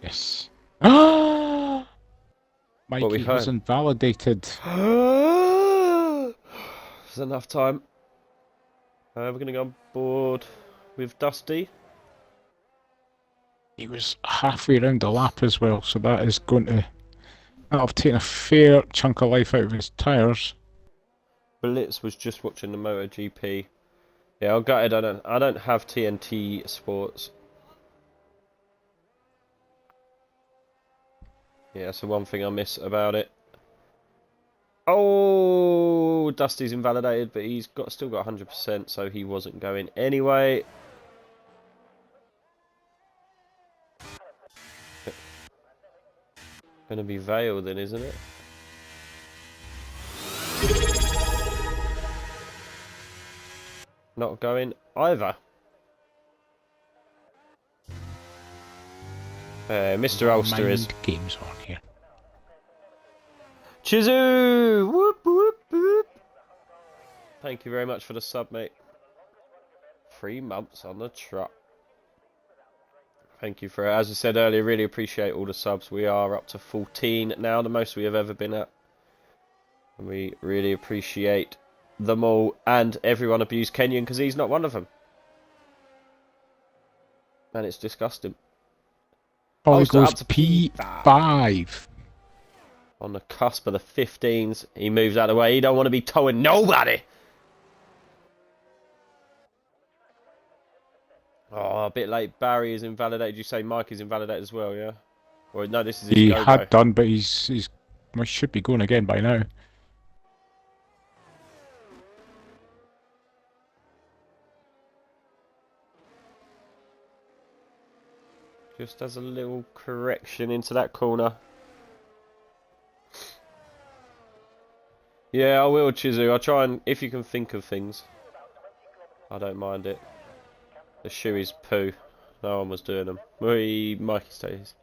Yes. Ah! we Mikey heard. was invalidated. There's enough time. We're going to go on board with Dusty. He was halfway around the lap as well, so that is going to... That'll have taken a fair chunk of life out of his tyres. Blitz was just watching the MotoGP. Yeah, I'm gutted. I don't have TNT Sports. Yeah, that's the one thing I miss about it. Oh, Dusty's invalidated, but he's still got 100%, so he wasn't going anyway. Gonna be Vale then, isn't it? Not going either. Mr. Ulster is. Games on here. Chizu! Whoop, whoop, whoop. Thank you very much for the sub, mate. 3 months on the truck. Thank you for it. As I said earlier, really appreciate all the subs. We are up to 14 now, the most we have ever been at. And we really appreciate them all. And everyone abused Kenyon because he's not one of them. And it's disgusting. Oh, he Ulster goes up to P5. On the cusp of the 15s. He moves out of the way. He don't want to be towing nobody. Oh, a bit late. Barry is invalidated. You say Mike is invalidated as well, yeah? Or no, this is his He go-go. had done, but he's well, should be going again by now. Just as a little correction into that corner. Yeah, I will, Chizu. I'll try and, if you can think of things. I don't mind it. The shoe is poo. No one was doing them. Mikey stays.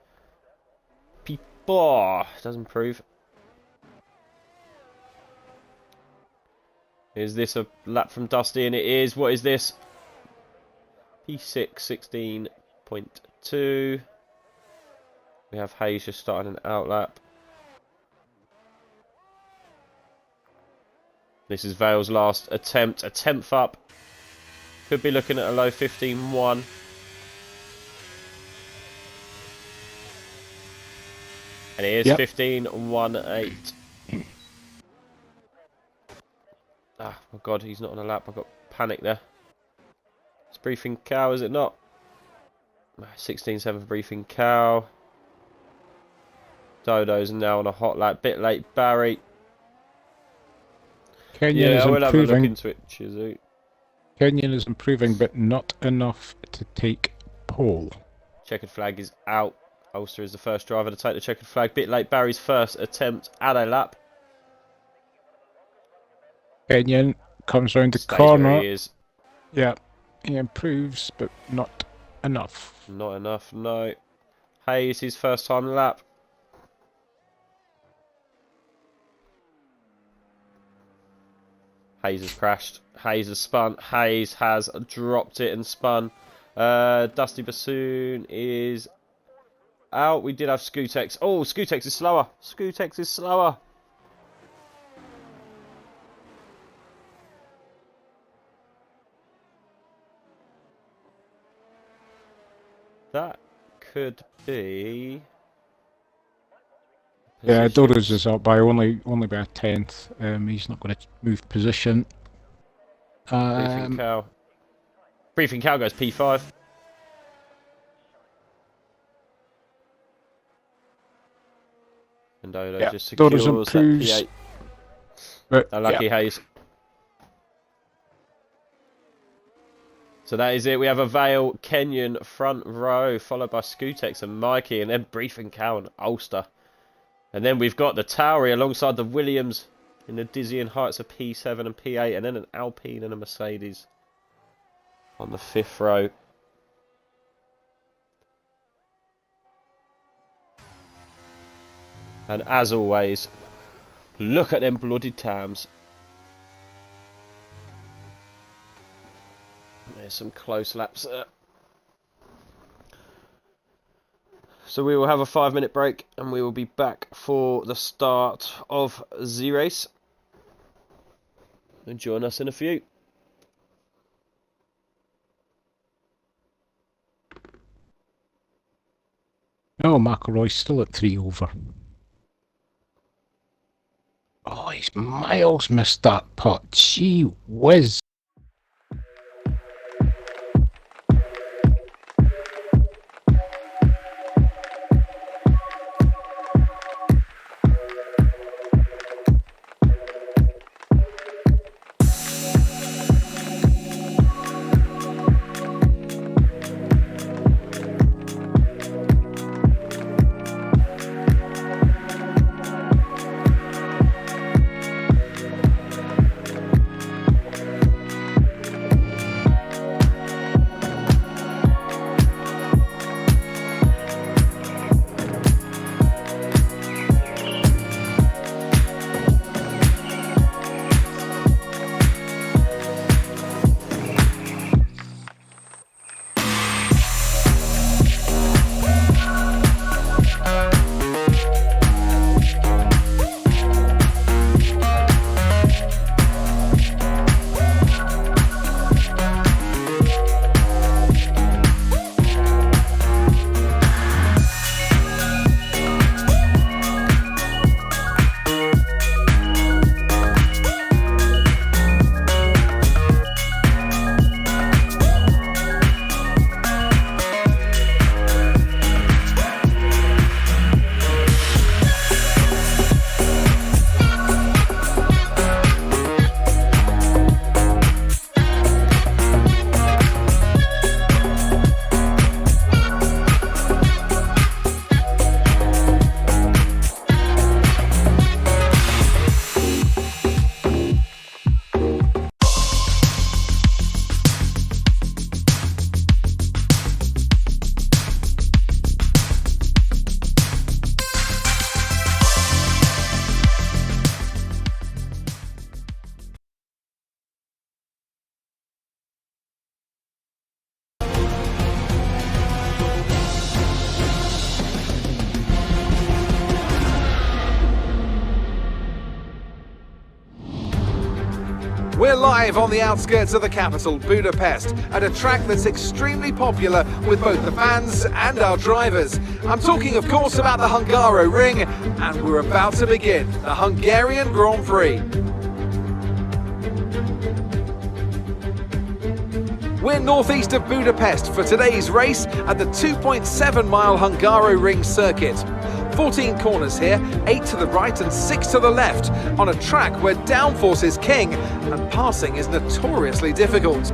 People doesn't improve. Is this a lap from Dusty? And it is. What is this? P6 16.2. We have Hayes just starting an out lap. This is Vale's last attempt. A 10th up. Could be looking at a low 15.1. And it is 15.18. Ah, oh God, he's not on a lap. I've got panic there. It's Briefing Cow, is it not? 16.7 Briefing Cow. Dodo's now on a hot lap. Bit late, Barry. Kenyon is I will have a look improving. into it, Chizu. Kenyon is improving, but not enough to take pole. Checkered flag is out. Ulster is the first driver to take the checkered flag. Bit late, Barry's first attempt at a lap. Kenyon comes round the Stays where corner. he is. Yeah, he improves, but not enough. Not enough, no. Hayes, his first time lap. Hayes has crashed. Hayes has spun. Hayes has dropped it and spun. Dusty Bassoon is out. We did have Scootex. Oh, Scootex is slower. Scootex is slower. That could be... Yeah, Doris is up by only by a tenth. He's not going to move position. Briefing Cow. Briefing Cow goes P5. And Dodo just secures that P8. Unlucky Hayes. So that is it. We have a Vale, Kenyon, front row, followed by Scootex and Mikey, and then Briefing Cow and Ulster. And then we've got the Towery alongside the Williams in the dizzying heights of P7 and P8, and then an Alpine and a Mercedes on the 5th row. And as always, look at them bloody Tams. There's some close laps there. So we will have a 5-minute break and we will be back for the start of the race. And join us in a few. Oh, McElroy's still at 3 over. Oh, he's miles missed that putt. Gee whiz. We're live on the outskirts of the capital, Budapest, at a track that's extremely popular with both the fans and our drivers. I'm talking, of course, about the Hungaro Ring, and we're about to begin the Hungarian Grand Prix. We're northeast of Budapest for today's race at the 2.7-mile Hungaro Ring circuit. 14 corners here, 8 to the right and 6 to the left, on a track where downforce is king and passing is notoriously difficult.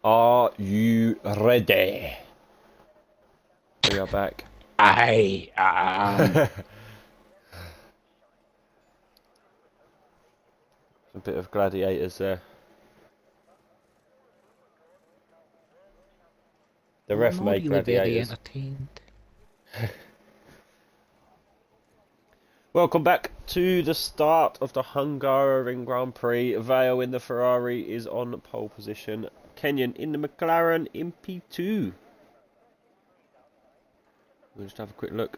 Are you ready? We are back. I am. A bit of gladiators there. The ref I'm made not really very gladiators. entertained. Welcome back to the start of the Hungaroring Grand Prix. Vale in the Ferrari is on pole position. Kenyon in the McLaren in P2. We'll just have a quick look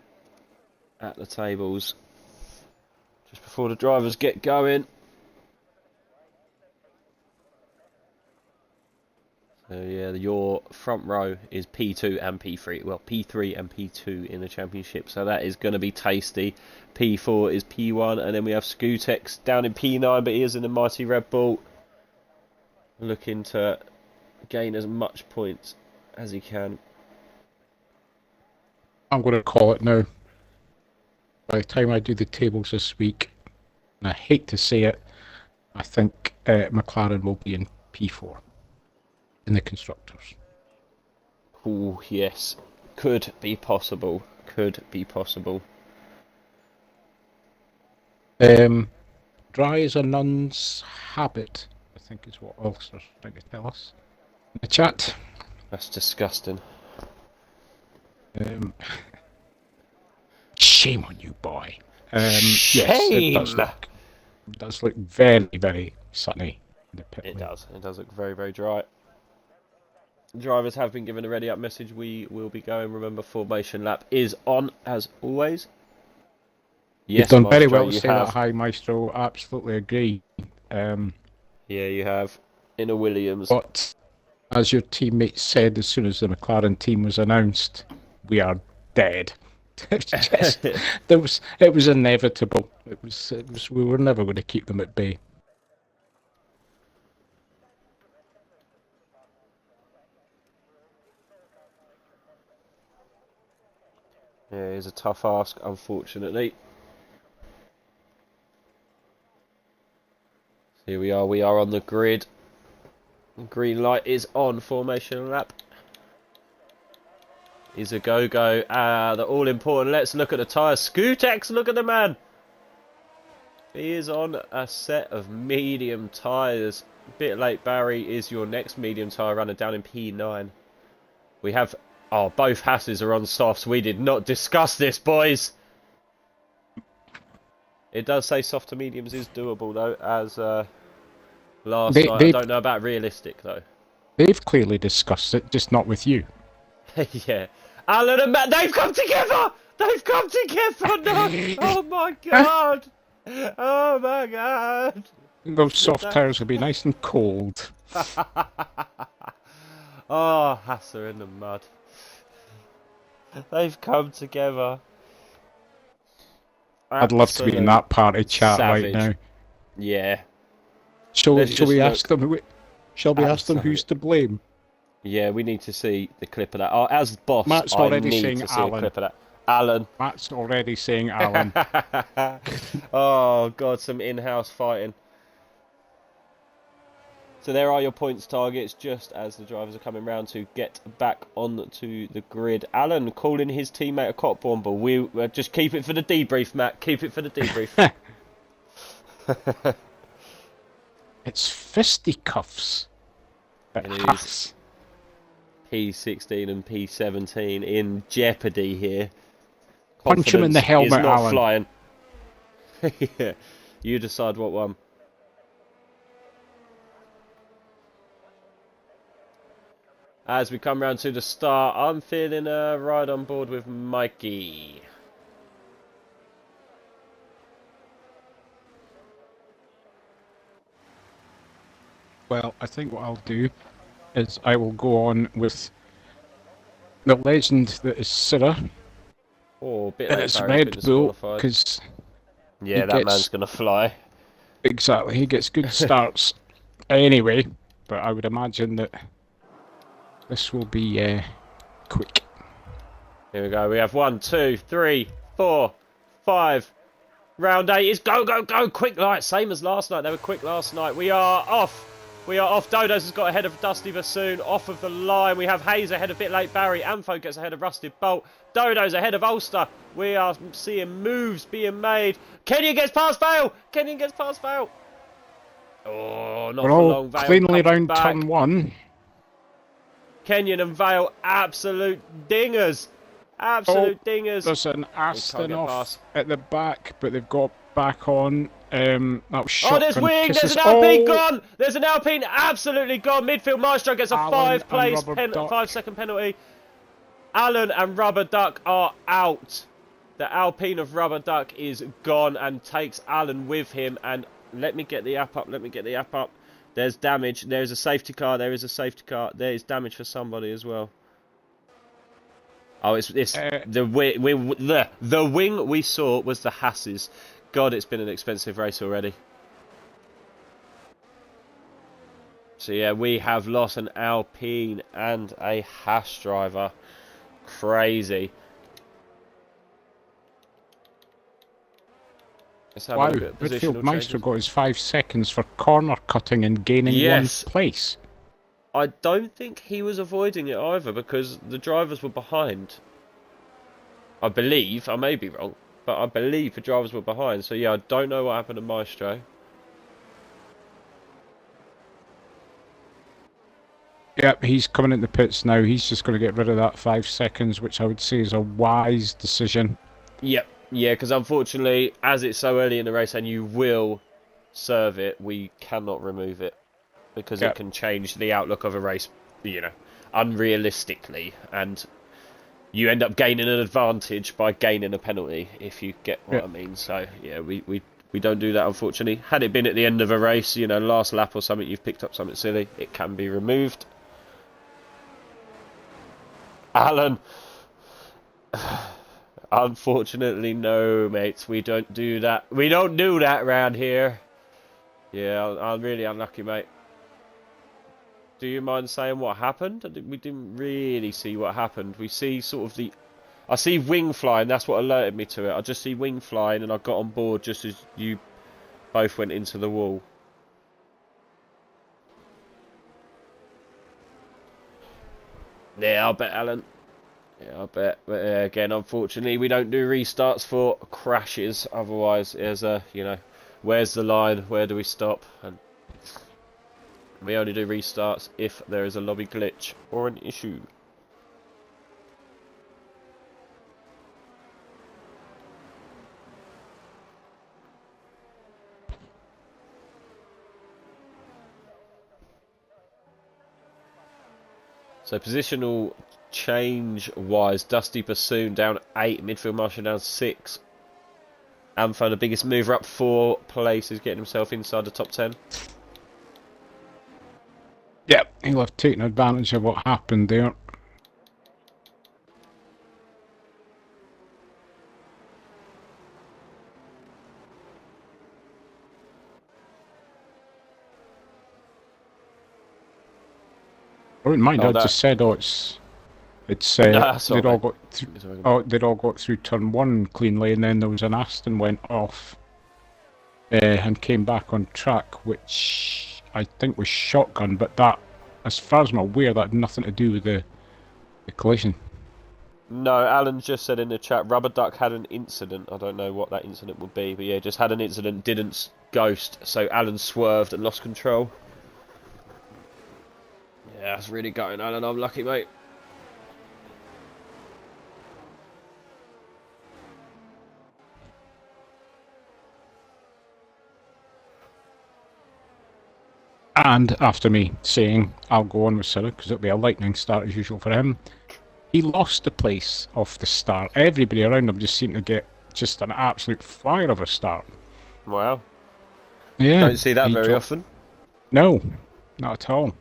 at the tables just before the drivers get going. So yeah, your front row is P2 and P3. Well, P3 and P2 in the championship. So that is going to be tasty. P4 is P1, and then we have Skutex down in P9, but he is in the mighty Red Bull, looking to gain as much points as he can. I'm going to call it now. By the time I do the tables this week, and I hate to say it, I think McLaren will be in P4 in the constructors. Oh yes, could be possible. Could be possible. Dry as a nun's habit, I think is what Ulster's trying to tell us in the chat. That's disgusting. Shame on you, boy. Shame. Yes, it does look very, very sunny in the pit lane. It does. It does look very, very dry. Drivers have been given a ready up message. We will be going. Remember, formation lap is on as always. Yes, you've done very well to say that, hi Maestro. Absolutely agree. Yeah, you have in a Williams. But as your teammate said, as soon as the McLaren team was announced, we are dead. It was inevitable. It was. We were never going to keep them at bay. Yeah, it's a tough ask, unfortunately. Here we are on the grid. Green light is on, formation lap is a go-go. The all-important, let's look at the tyres. Skutex, look at the man! He is on a set of medium tyres. Bit late, Barry is your next medium tyre runner down in P9. We have... Oh, both Hasses are on softs. We did not discuss this, boys! It does say soft to mediums is doable, though, as last night. I don't know about realistic, though. They've clearly discussed it, just not with you. Yeah. Alan and Matt, they've come together! They've come together! No! Oh, my God! Oh, my God! Those soft tires will be nice and cold. Oh, Hasser in the mud. They've come together. I'd love to be in that party chat right now. Yeah. Shall we ask them? Shall we ask them who's to blame? Yeah, we need to see the clip of that. Oh, as boss, Matt's already saying Alan. A clip of that. Alan. Matt's already saying Alan. Oh God, some in-house fighting. So there are your points targets, just as the drivers are coming round to get back onto the grid. Alan calling his teammate a cop bomber. We'll just keep it for the debrief, Matt. Keep it for the debrief. It's fisticuffs. It is P16 and P17 in jeopardy here. Punch him in the helmet, is not Alan. Flying. Yeah, you decide what one. As we come round to the start, I'm feeling a ride on board with Mikey. Well, I think what I'll do is I will go on with the legend that is Syrah. Oh, a bit and like it's Barry's Red Bull, because yeah, that man's gonna fly. Exactly, he gets good starts anyway, but I would imagine that this will be quick. Here we go. We have 1, 2, 3, 4, 5. Round 8 is go, go, go. Quick light. Same as last night. They were quick last night. We are off. We are off. Dodos has got ahead of Dusty Bassoon. Off of the line. We have Hayes ahead of Bit Late Barry. Amfo gets ahead of Rusted Bolt. Dodo's ahead of Ulster. We are seeing moves being made. Kenyon gets past Vale. Kenyon gets past Vale. Oh, not We're for all long. Vale cleanly comes round back. turn 1. Kenyon and Vale, absolute dingers. Absolute dingers. There's an get Aston off past. at the back, but they've got back on. That was Oh, shotgun there's Wing. There's kisses. an Alpine gone. There's an Alpine absolutely gone. Midfield Maestro gets a Allen and 5-second penalty. Allen and Rubber Duck are out. The Alpine of Rubber Duck is gone and takes Allen with him. And let me get the app up. Let me get the app up. There's damage. There's a safety car. There is a safety car. There is damage for somebody as well. Oh, it's the wing we saw was the Hasses. God, it's been an expensive race already. So yeah, we have lost an Alpine and a Haas driver. Crazy. Let's have a Wow, look at positional Midfield Meister changes. got his 5 seconds for corner cutting and gaining Yes. 1 place. I don't think he was avoiding it either because the drivers were behind. I believe, I may be wrong, but I believe the drivers were behind. So yeah, I don't know what happened to Maestro. Yep, he's coming in the pits now. He's just going to get rid of that 5 seconds, which I would say is a wise decision. Yep, yeah, because unfortunately, as it's so early in the race and you will serve it, we cannot remove it. Because it can change the outlook of a race, you know, unrealistically. And you end up gaining an advantage by gaining a penalty, if you get what I mean. So, yeah, we don't do that, unfortunately. Had it been at the end of a race, you know, last lap or something, you've picked up something silly, it can be removed. Alan. Unfortunately, no, mates. We don't do that. We don't do that around here. Yeah, I'm really unlucky, mate. Do you mind saying what happened? We didn't really see what happened. We see sort of the... I see wing flying. That's what alerted me to it. I just see wing flying and I got on board just as you both went into the wall. Yeah, I bet, Alan. Yeah, I bet. But again, unfortunately, we don't do restarts for crashes. Otherwise, there's a, you know, where's the line? Where do we stop? And we only do restarts if there is a lobby glitch or an issue. So positional change wise, Dusty Bassoon down 8, midfield Marshall down 6. Amfo, the biggest mover, up 4 places, getting himself inside the top 10. Yep, he'll have taken advantage of what happened there. I wouldn't mind. Oh, I just said, they'd all got through turn 1 cleanly, and then there was an Aston went off and came back on track, which I think was shotgun, but that, as far as I'm aware, that had nothing to do with the collision. No, Alan just said in the chat, Rubber Duck had an incident. I don't know what that incident would be, but yeah, just had an incident, didn't ghost, so Alan swerved and lost control. Yeah, that's really going, Alan. I'm lucky, mate. And after me saying I'll go on with Cyril because it'll be a lightning start as usual for him, he lost the place off the start. Everybody around him just seemed to get just an absolute fire of a start. Wow. Yeah, don't see that very often. No, not at all.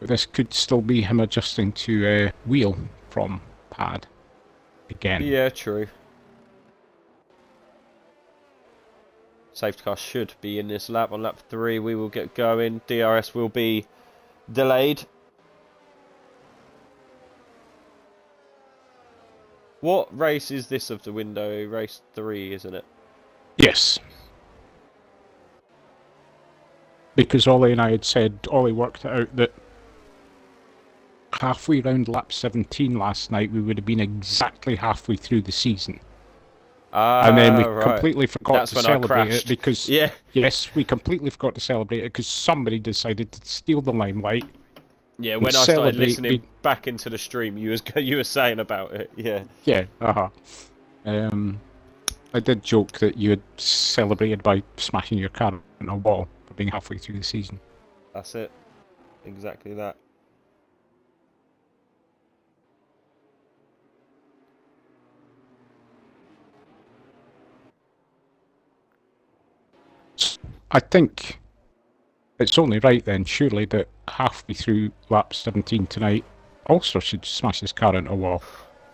But this could still be him adjusting to wheel from pad again. Yeah, true. Safety car should be in this lap. On lap 3 we will get going. DRS will be delayed. What race is this of the window? Race 3, isn't it? Yes. because Ollie and I had said, Ollie worked it out that halfway round lap 17 last night, we would have been exactly halfway through the season. And then we completely forgot to celebrate it because, yes, we completely forgot to celebrate it because somebody decided to steal the limelight. Yeah, when I started listening back into the stream, you were saying about it. Yeah. Yeah. I did joke that you had celebrated by smashing your car on a wall for being halfway through the season. That's it. Exactly that. I think it's only right then, surely, that halfway through lap 17 tonight also should smash his car into a wall.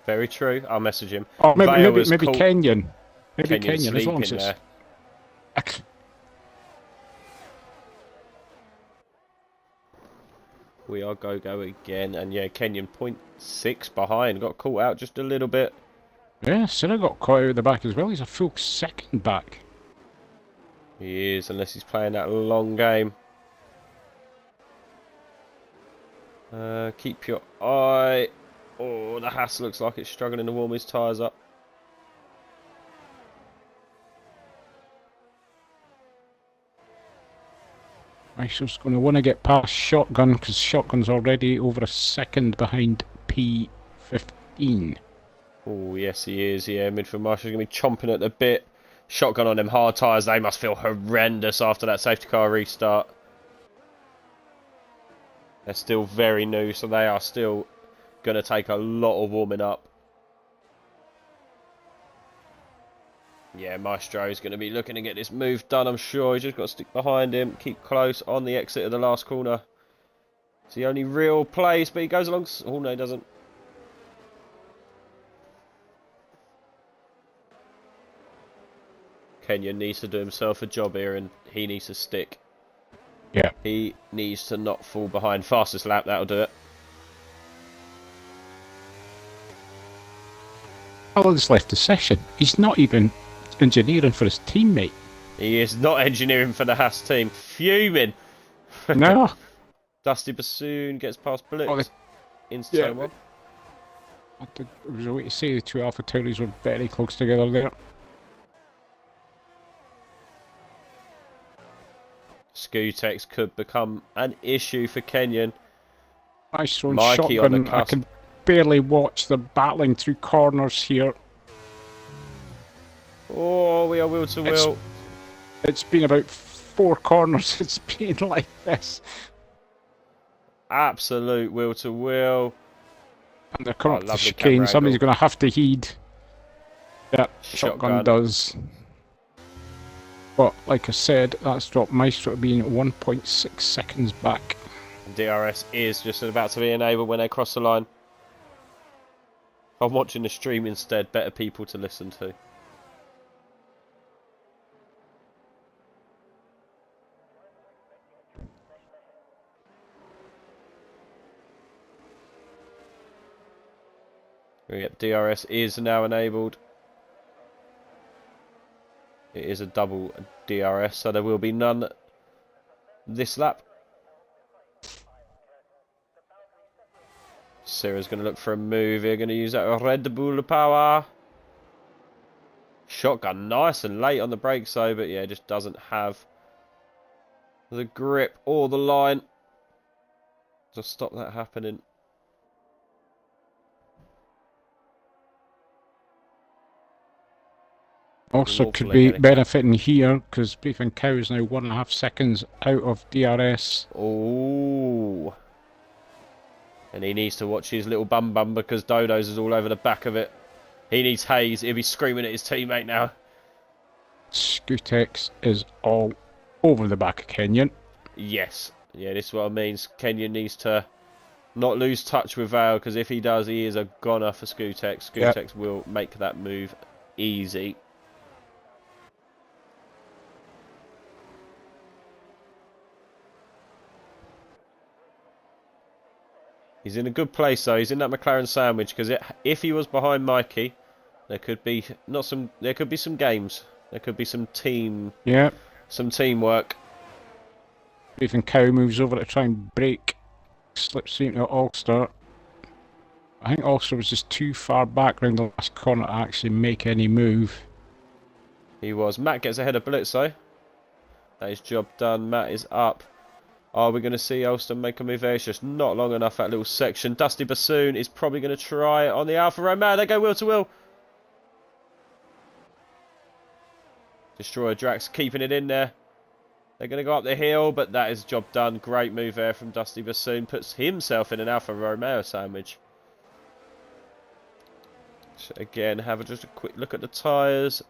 Very true. I'll message him. Oh, maybe Kenyon. Maybe Kenyon, as long as it's... there. We are go again, and yeah, Kenyon 0.6 behind. Got caught out just a little bit. Yeah, Sinner got caught out at the back as well. He's a full second back. He is, unless he's playing that long game. Keep your eye. Oh, the Haas looks like it's struggling to warm his tyres up. Michel's going to want to get past Shotgun because Shotgun's already over a second behind P15. Oh, yes, he is. Yeah, midfield Marshal's going to be chomping at the bit. Shotgun on them hard tyres. They must feel horrendous after that safety car restart. They're still very new, so they are still going to take a lot of warming up. Yeah, Maestro is going to be looking to get this move done, I'm sure. He's just got to stick behind him, keep close on the exit of the last corner. It's the only real place, but he goes along... Oh, no, he doesn't. Kenyon needs to do himself a job here, and he needs to stick. Yeah. He needs to not fall behind. Fastest lap, that'll do it. Alan's left the session. He's not even engineering for his teammate. He is not engineering for the Haas team. Fuming. No. Dusty Bassoon gets past Blitz. Into turn one. I was a way to say the two Alpha Tauris were very close together there. Scootex could become an issue for Kenyon. Nice one, Shotgun. I can barely watch. They're battling through corners here. Oh, we are wheel to wheel. It's been about 4 corners. It's been like this. Absolute wheel to wheel. And they're coming up to chicane. Somebody's going to have to heed. Yeah, Shotgun does. But like I said, that's dropped Maestro being 1.6 seconds back. DRS is just about to be enabled when they cross the line. I'm watching the stream instead. Better people to listen to. Yep, DRS is now enabled. It is a double DRS, so there will be none this lap. Sarah's going to look for a move here, going to use that Red Bull power. Shotgun nice and late on the brakes though, but yeah, just doesn't have the grip or the line to stop that happening. Also could be benefiting here because Beef and Cow is now 1.5 seconds out of DRS. Oh. And he needs to watch his little bum because Dodo's is all over the back of it. He needs haze. He'll be screaming at his teammate now. Scootex is all over the back of Kenyon. Yes. Yeah, this is what I mean. Kenyon needs to not lose touch with Vale because if he does, he is a goner for Scootex. Scootex will make that move easy. He's in a good place though. He's in that McLaren sandwich because if he was behind Mikey, there could be some games. There could be some teamwork. Briefing Cow moves over to try and break. Slipstream to Ulster. I think Ulster was just too far back round the last corner to actually make any move. He was. Matt gets ahead of Blitz though. That is job done. Matt is up. Are we going to see Ulster make a move there? It's just not long enough, that little section. Dusty Bassoon is probably going to try it on the Alfa Romeo. They go wheel to wheel. Destroyer Drax keeping it in there. They're going to go up the hill, but that is job done. Great move there from Dusty Bassoon. Puts himself in an Alfa Romeo sandwich. So again, have just a quick look at the tyres.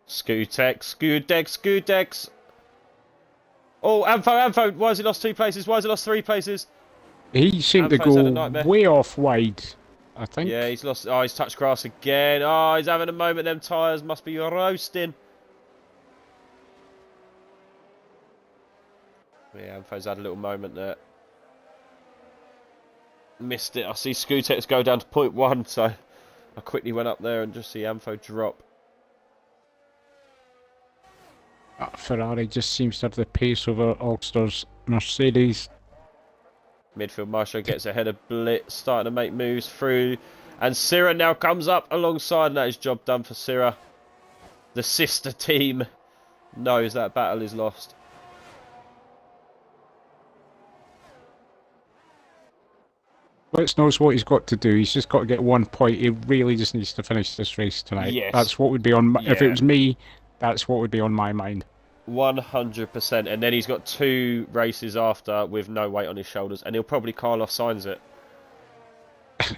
Scootex. Oh, Amfo. Why has he lost 2 places? Why has he lost 3 places? He seemed to Amfo's had a go nightmare. way off wide, I think. Yeah, he's lost. Oh, he's touched grass again. Oh, he's having a moment. Them tyres must be roasting. Yeah, Amfo's had a little moment there. Missed it. I see Scootex go down to 0.1, so I quickly went up there and just see Amfo drop. Ferrari just seems to have the pace over Ulster's Mercedes. Midfield Maestro gets ahead of Blitz, starting to make moves through. And Syrah now comes up alongside, and that is job done for Syrah. The sister team knows that battle is lost. Blitz knows what he's got to do. He's just got to get 1 point. He really just needs to finish this race tonight. Yes. That's what would be on my, if it Yeah. was me, that's what would be on my mind. 100%. And then he's got 2 races after with no weight on his shoulders, and he'll probably Carlos Sainz it.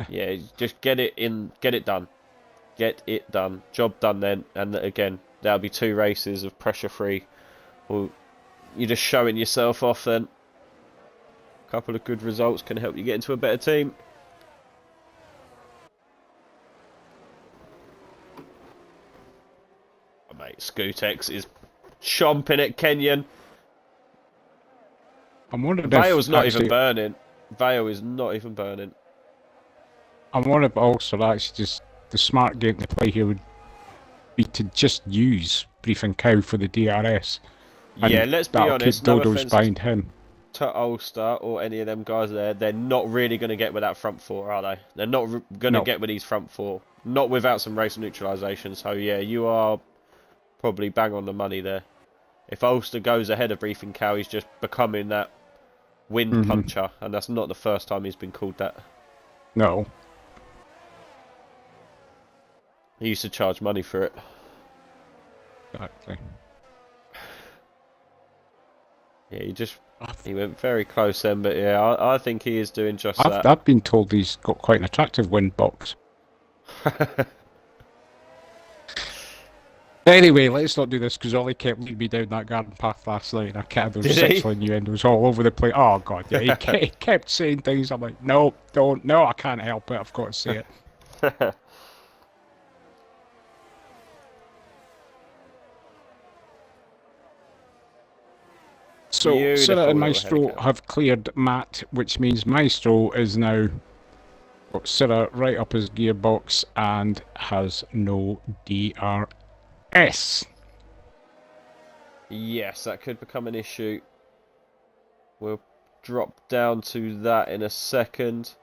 Yeah, just get it in, get it done. Get it done. Job done then. And again, that'll be 2 races of pressure free. Well, you're just showing yourself off then. A couple of good results can help you get into a better team. Oh, mate, Scootex is chomping at Kenyon. I'm wondering Vale's if not actually, even burning. Vale is not even burning. I'm wondering if also actually just the smart game to play here would be to just use Briefing Cow for the DRS. Yeah, let's be that'll honest. keep No Dodos offense behind him. to Ulster or any of them guys there, they're not really going to get with that front 4, are they? They're not going to No. get with these front 4. Not without some race neutralisation. So yeah, you are probably bang on the money there. If Ulster goes ahead of Briefing Cow, he's just becoming that wind puncher, and that's not the first time he's been called that. No. He used to charge money for it. Exactly. Yeah, he went very close then, but yeah, I think he is doing just that. I've been told he's got quite an attractive wind box. Anyway, let's not do this because Ollie kept leading me down that garden path last night and I kept those Did he? sexual innuendos all over the place. Oh god, yeah, he kept saying things. I'm like, no, don't, no, I can't help it. I've got to say it. So, Beautiful Senna and little Maestro helicopter. have cleared Matt, which means Maestro is now got Senna right up his gearbox and has no DRS. Yes, that could become an issue. We'll drop down to that in a second.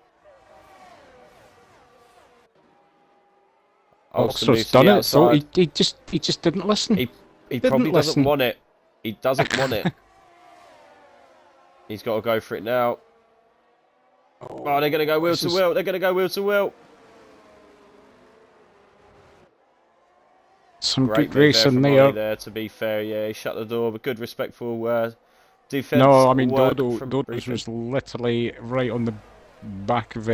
Ulster's done it, so he just didn't listen. He Didn't probably doesn't listen. want it. He doesn't want it. He's got to go for it now. Oh, they're going to go wheel this to is- wheel. They're going to go wheel to wheel. Some Great good move racing from there. Ollie there, to be fair. Yeah, he shut the door, but good respectful defence. No, I mean work Dodo's from was Briefing. literally right on the back of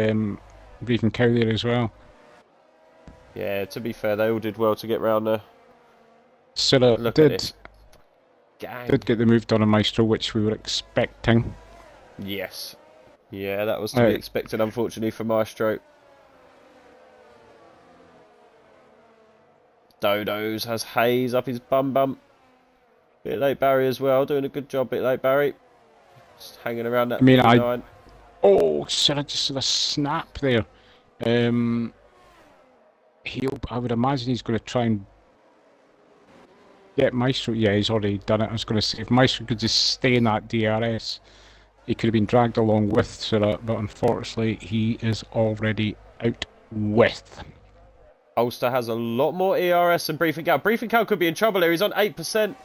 Briefing Cow there as well. Yeah, to be fair, they all did well to get round there. Senna Look at this. did Gang. get the move done on Maestro, which we were expecting. Yes. Yeah, that was to be Right. expected, unfortunately, for Maestro. Dodos has Hayes up his bum. Bit late Barry as well, doing a good job, bit late Barry. Just hanging around that I mean, P9. Oh, should I just sort of snap there? I would imagine he's going to try and get Maestro. Yeah, he's already done it. I was going to say, if Maestro could just stay in that DRS, he could have been dragged along with Surratt, but unfortunately, he is already out with. Ulster has a lot more ERS than Briefing Cow. Briefing Cow could be in trouble here. He's on 8%.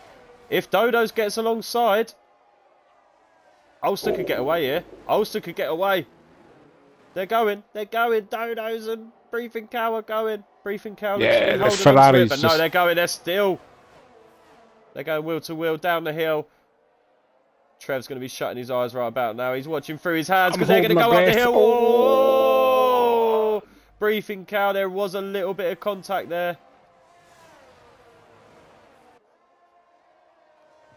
If Dodos gets alongside, Ulster could get away here. Ulster could get away. They're going. They're going. Dodos and Briefing Cow are going. Briefing Cow looks to be Yeah, the holding on to it, Ferrari's but no, just... they're going. They're still. They're going wheel to wheel down the hill. Trev's going to be shutting his eyes right about now. He's watching through his hands because they're going to go up the hill. Oh! Briefing Cow, there was a little bit of contact there.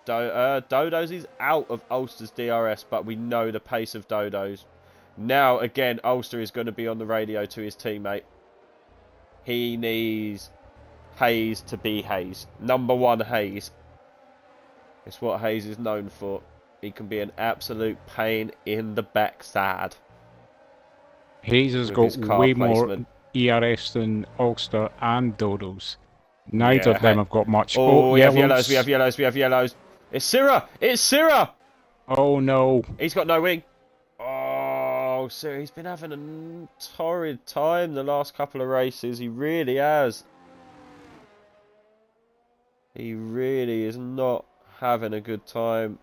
Dodos is out of Ulster's DRS, but we know the pace of Dodos. Now, again, Ulster is going to be on the radio to his teammate. He needs Hayes to be Hayes. Number one Hayes. It's what Hayes is known for. He can be an absolute pain in the backside. Hayes has got way more ERS than Ulster and Dodos. Neither of them have got much. Oh, we have yellows, we have yellows, we have yellows. It's Syrah! It's Syrah! Oh no. He's got no wing. Oh, Syrah, he's been having a torrid time the last couple of races. He really has. He really is not having a good time.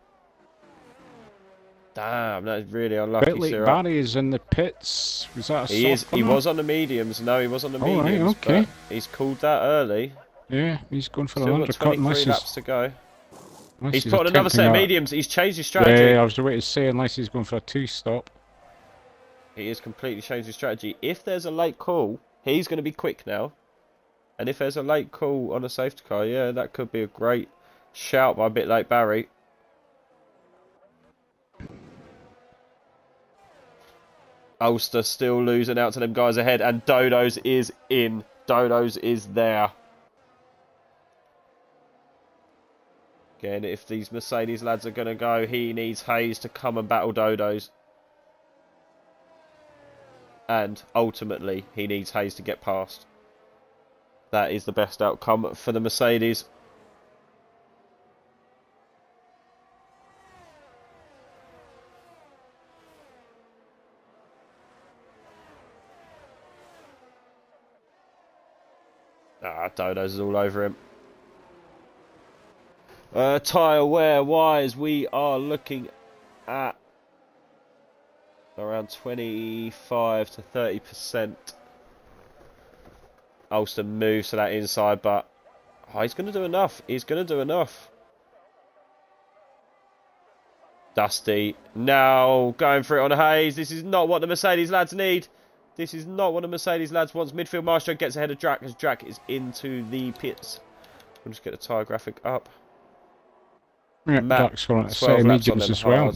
Damn, that's really unlucky, Syrah. Barry is in the pits. Was that a He was on the mediums. No, he was on the mediums. Right, okay. But he's called that early. Yeah, he's going for Still an got undercut. 23 laps to go. He's He's put on another set of mediums. He's changed his strategy. Yeah, I was waiting to say, unless he's going for a two-stop. He has completely changed his strategy. If there's a late call, he's going to be quick now. And if there's a late call on a safety car, yeah, that could be a great shout by a bit late Barry. Ulster still losing out to them guys ahead, and Dodos is in. Dodos is there. Again, if these Mercedes lads are going to go, he needs Hayes to come and battle Dodos. And ultimately, he needs Hayes to get past. That is the best outcome for the Mercedes. Dodos is all over him. Tyre wear wise, we are looking at around 25 to 30%. Ulster moves to that inside, but he's going to do enough. He's going to do enough. Dusty now going for it on Hayes. This is not what the Mercedes lads need. This is not what the Mercedes lads wants. Midfield Maestro gets ahead of Drac as Drac is into the pits. We'll just get the tyre graphic up. Yeah, Drac's going to say mediums as well.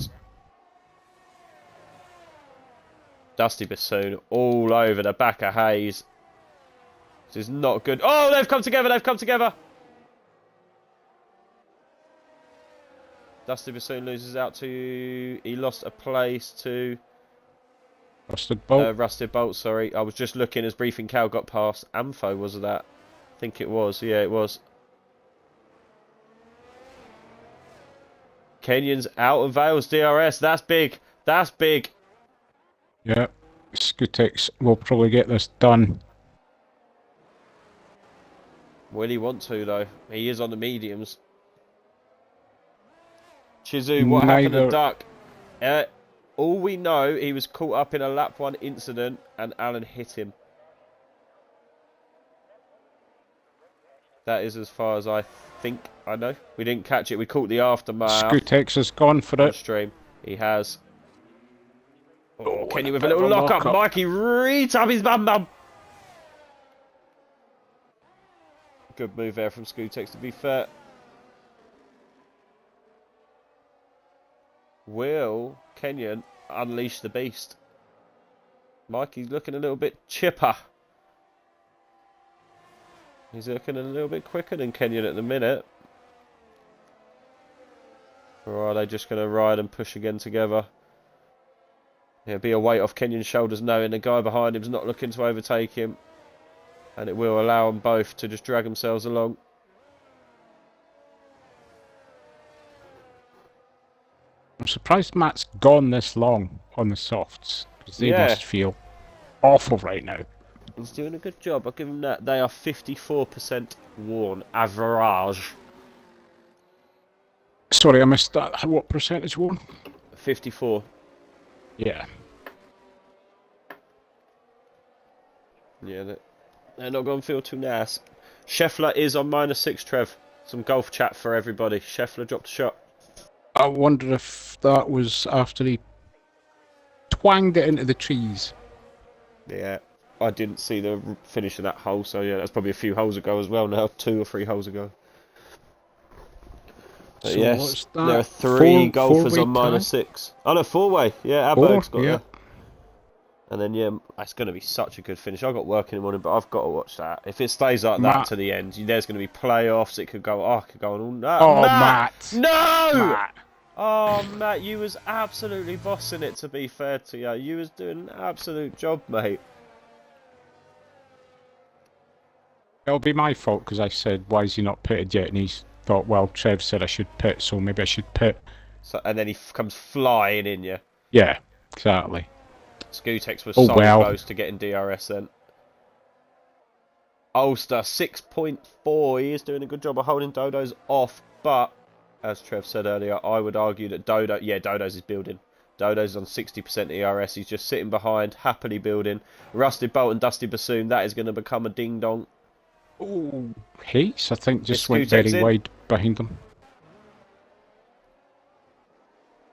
Dusty Bassoon all over the back of Hayes. This is not good. Oh, they've come together. They've come together. Dusty Bassoon loses out to... He lost a place to... Rusted Bolt. Rusted Bolt, sorry. I was just looking as Briefing Cow got past. Ampho, was that? I think it was. Yeah, it was. Kenyon's out of Vale's DRS. That's big. That's big. Yeah. Scootex will probably get this done. Will he want to, though? He is on the mediums. Chizu, what happened to Duck? All we know, he was caught up in a lap 1 incident and Alan hit him. That is as far as I think I know. We didn't catch it. We caught the aftermath. Scootex has gone for it. Stream. He has. Oh, Kenny with a little lock up. Mikey reads up his bum bum. Good move there from Scootex, to be fair. Will Kenyon unleash the beast? Mikey's looking a little bit chipper. He's looking a little bit quicker than Kenyon at the minute. Or are they just going to ride and push again together? Yeah, be a weight off Kenyon's shoulders knowing the guy behind him's not looking to overtake him. And it will allow them both to just drag themselves along. I'm surprised Matt's gone this long on the softs, because they Yeah. must feel awful right now. He's doing a good job, I'll give him that. They are 54% worn, average. Sorry, I missed that. What percentage worn? 54. Yeah. Yeah, they're not going to feel too nice. Scheffler is on -6, Trev. Some golf chat for everybody. Scheffler dropped a shot. I wonder if that was after he twanged it into the trees. Yeah, I didn't see the finish of that hole, so yeah, that's probably a few holes ago as well now. 2 or 3 holes ago. But So yes, what's that? there are 3 golfers Four-way on tie? -6. Oh no, 4-way. Yeah, Aberg's got yeah. there. And then, yeah, that's going to be such a good finish. I've got work in the morning, but I've got to watch that. If it stays like that Matt. to the end, there's going to be playoffs. It could go, it could go on all night. Oh, Matt! No! Matt! Oh, Matt, you was absolutely bossing it, to be fair to you. You was doing an absolute job, mate. It'll be my fault, because I said, why is he not pitted yet? And he's thought, well, Trev said I should pit, so maybe I should pit. So, and then he comes flying in you. Yeah, exactly. Skutex was Oh, so well. close to getting DRS then. Ulster 6.4. He is doing a good job of holding Dodo's off, but as Trev said earlier, I would argue that Dodo's is building. Dodo's on 60% ERS. He's just sitting behind, happily building. Rusty Bolt and Dusty Bassoon, that is going to become a ding dong. Oh, Hayes, I think, just Is went Skutex very in? wide behind them.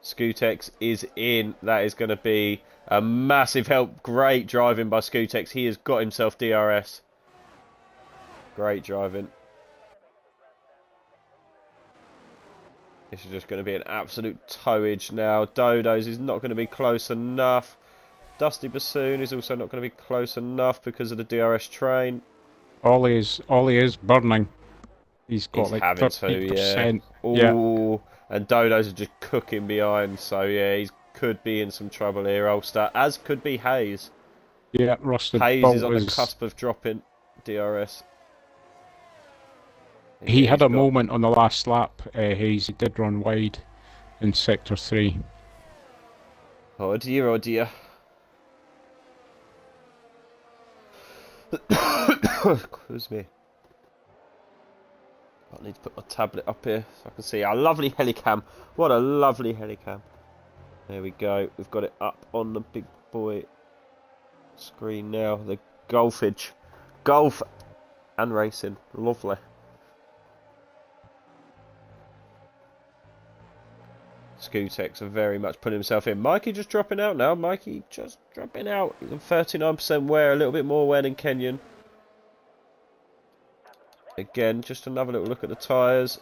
Skutex is in. That is going to be a massive help. Great driving by Skutex. He has got himself DRS. Great driving. This is just going to be an absolute towage now. Dodo's is not going to be close enough. Dusty Bassoon is also not going to be close enough because of the DRS train. Ollie is burning. He's got He's like having to, 30%. yeah. Ooh, and Dodo's are just cooking behind. So yeah, he could be in some trouble here, Ulster. As could be Hayes. Yeah, Rusted Hayes Bolt is on was... the cusp of dropping DRS. He Yeah, had he's a got- moment on the last lap, Hayes. He did run wide in Sector 3. Oh dear, oh dear. Excuse me. I need to put my tablet up here so I can see our lovely helicam. What a lovely helicam. There we go. We've got it up on the big boy screen now. The golfage. Golf and racing. Lovely. Skutex are very much putting himself in. Mikey just dropping out now. Mikey just dropping out. 39% wear, a little bit more wear than Kenyon. Again, just another little look at the tyres.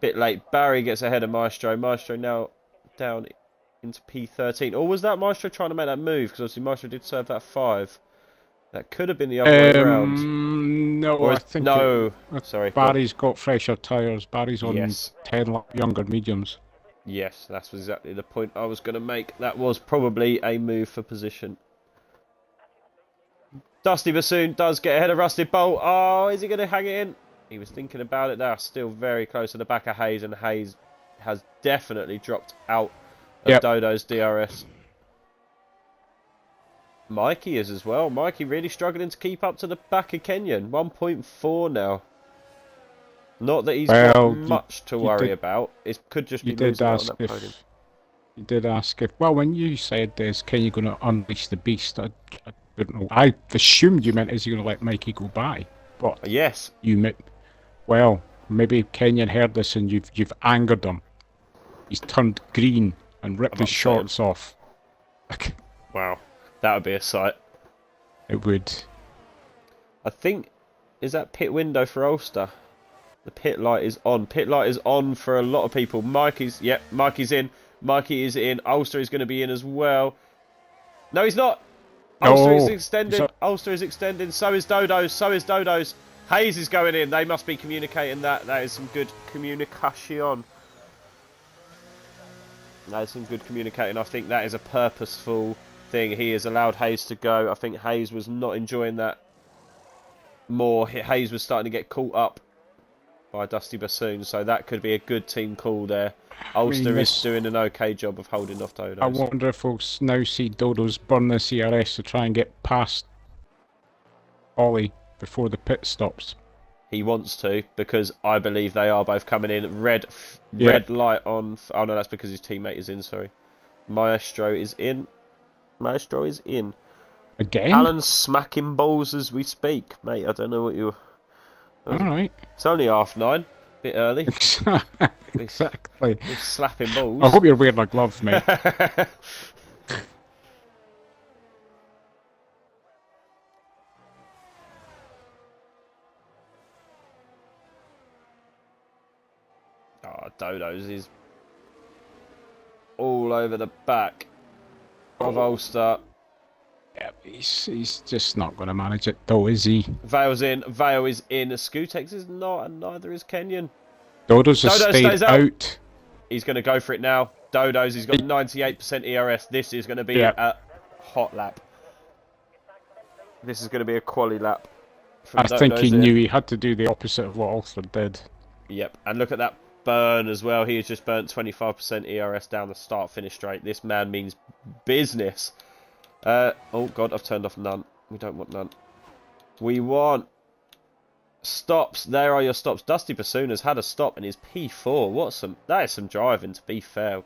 Bit late. Barry gets ahead of Maestro. Maestro now down into P13. Or was that Maestro trying to make that move? Because obviously Maestro did serve that 5. That could have been the other way around. No, Or I is- think no. Sorry. Barry's got fresher tyres. Barry's on Yes. 10 lap younger mediums. Yes, that's exactly the point I was going to make. That was probably a move for position. Dusty Bassoon does get ahead of Rusty Bolt. Oh, is he going to hang it in? He was thinking about it. They are still very close to the back of Hayes, and Hayes has definitely dropped out of Yep. Dodo's DRS. Mikey is as well. Mikey really struggling to keep up to the back of Kenyon. 1.4 now. Not that he's Well, got you- much to you worry did- about. It could just be You did losing out ask on that podium. if... You did ask if... Well, when you said this, can you going to unleash the beast? I don't know. I assumed you meant is he going to let Mikey go by? But Yes. you meant... Well, maybe Kenyon heard this and you've angered him. He's turned green and ripped I'm his upset him. shorts off. Wow. That would be a sight. It would. I think... Is that pit window for Ulster? The pit light is on. Pit light is on for a lot of people. Mikey's... Yep, Mikey's in. Mikey is in. Ulster is going to be in as well. No, he's not. Ulster is No, extending. he's not. Ulster is extending. So is Dodo's. So is Dodo's. Hayes is going in. They must be communicating that. That is some good communication. That is some good communicating. I think that is a purposeful thing. He has allowed Hayes to go. I think Hayes was not enjoying that more. Hayes was starting to get caught up by Dusty Bassoon, so that could be a good team call there. Ulster is doing an okay job of holding off Dodos. I wonder if we'll now see Dodos burn the CRS to try and get past Ollie before the pit stops. He wants to, because I believe they are both coming in. Red light on. Oh no, that's because his teammate is in. Sorry, Maestro is in. Maestro is in. Again? Alan's smacking balls as we speak, mate. I don't know what you. Alright. It's only 9:30. Bit early. Exactly. He's slapping balls. I hope you're wearing a glove, mate. Oh, Dodos is all over the back of Ulster. Yeah, he's just not going to manage it, though, is he? Vale's in. Vale is in. Scootex is not, and neither is Kenyon. Dodos has Dodo stayed stays out. He's going to go for it now. Dodos, he's got 98% ERS. This is going to be a hot lap. This is going to be a quali lap. I think he knew he had to do the opposite of what Ulster did. Yep, and look at that burn as well. He has just burnt 25% ERS down the start-finish straight. This man means business. Oh god, I've turned off none. We don't want none. We want stops. There are your stops. Dusty Bassoon has had a stop and is P4. That is some driving, to be fair.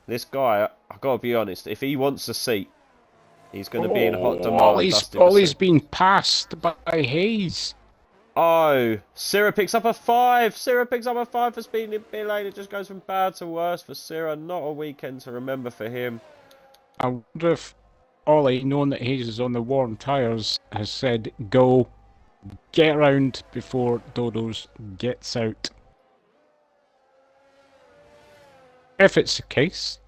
This guy, I've got to be honest, if he wants a seat, he's going to be in hot demand. Ollie's been passed by Hayes. Oh, Syrah picks up a 5. Syrah picks up a 5 for speeding in pit lane. It just goes from bad to worse for Syrah. Not a weekend to remember for him. I wonder if Ollie, knowing that Hayes is on the warm tyres, has said, go, get around before Dodos gets out. If it's the case,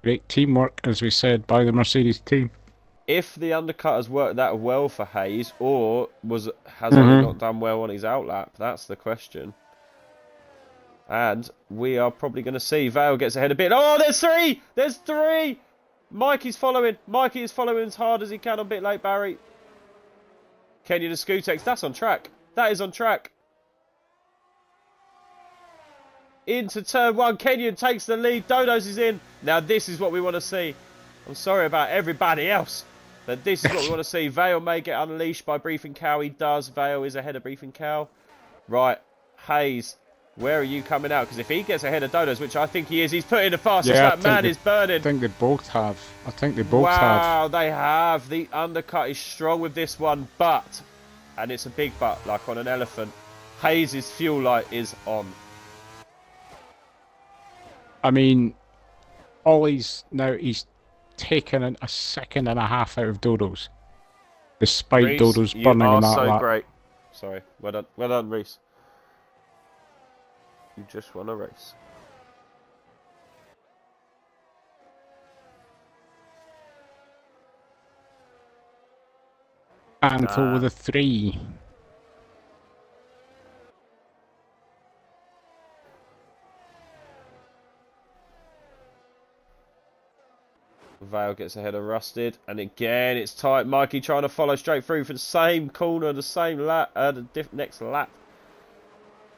great teamwork, as we said, by the Mercedes team. If the undercut has worked that well for Hayes, or has only not done well on his outlap, that's the question. And we are probably going to see Vale gets ahead a bit. Oh, there's 3! There's 3! Mikey's following. Mikey is following as hard as he can on bit late, Barry. Kenyon and Scootex, that's on track. That is on track. Into turn 1, Kenyon takes the lead. Dodos is in. Now this is what we want to see. I'm sorry about everybody else, but this is what we want to see. Vale may get unleashed by Briefing Cow. He does. Vale is ahead of Briefing Cow. Right, Hayes, where are you coming out? Because if he gets ahead of Dodos, which I think he is, he's putting the fastest. Yeah, that man is burning. I think they both have. I think they both have. Wow, they have. The undercut is strong with this one, but, and it's a big but, like on an elephant, Hayes' fuel light is on. I mean, Ollie's now, he's taken a second and a half out of Dodos. Despite Reece, Dodos burning in that so lap. great. Sorry, well done, Reece. You just won a race. Antle with a 3. Vale gets ahead of Rusted, and again it's tight. Mikey trying to follow straight through for the same corner, the same lap, next lap.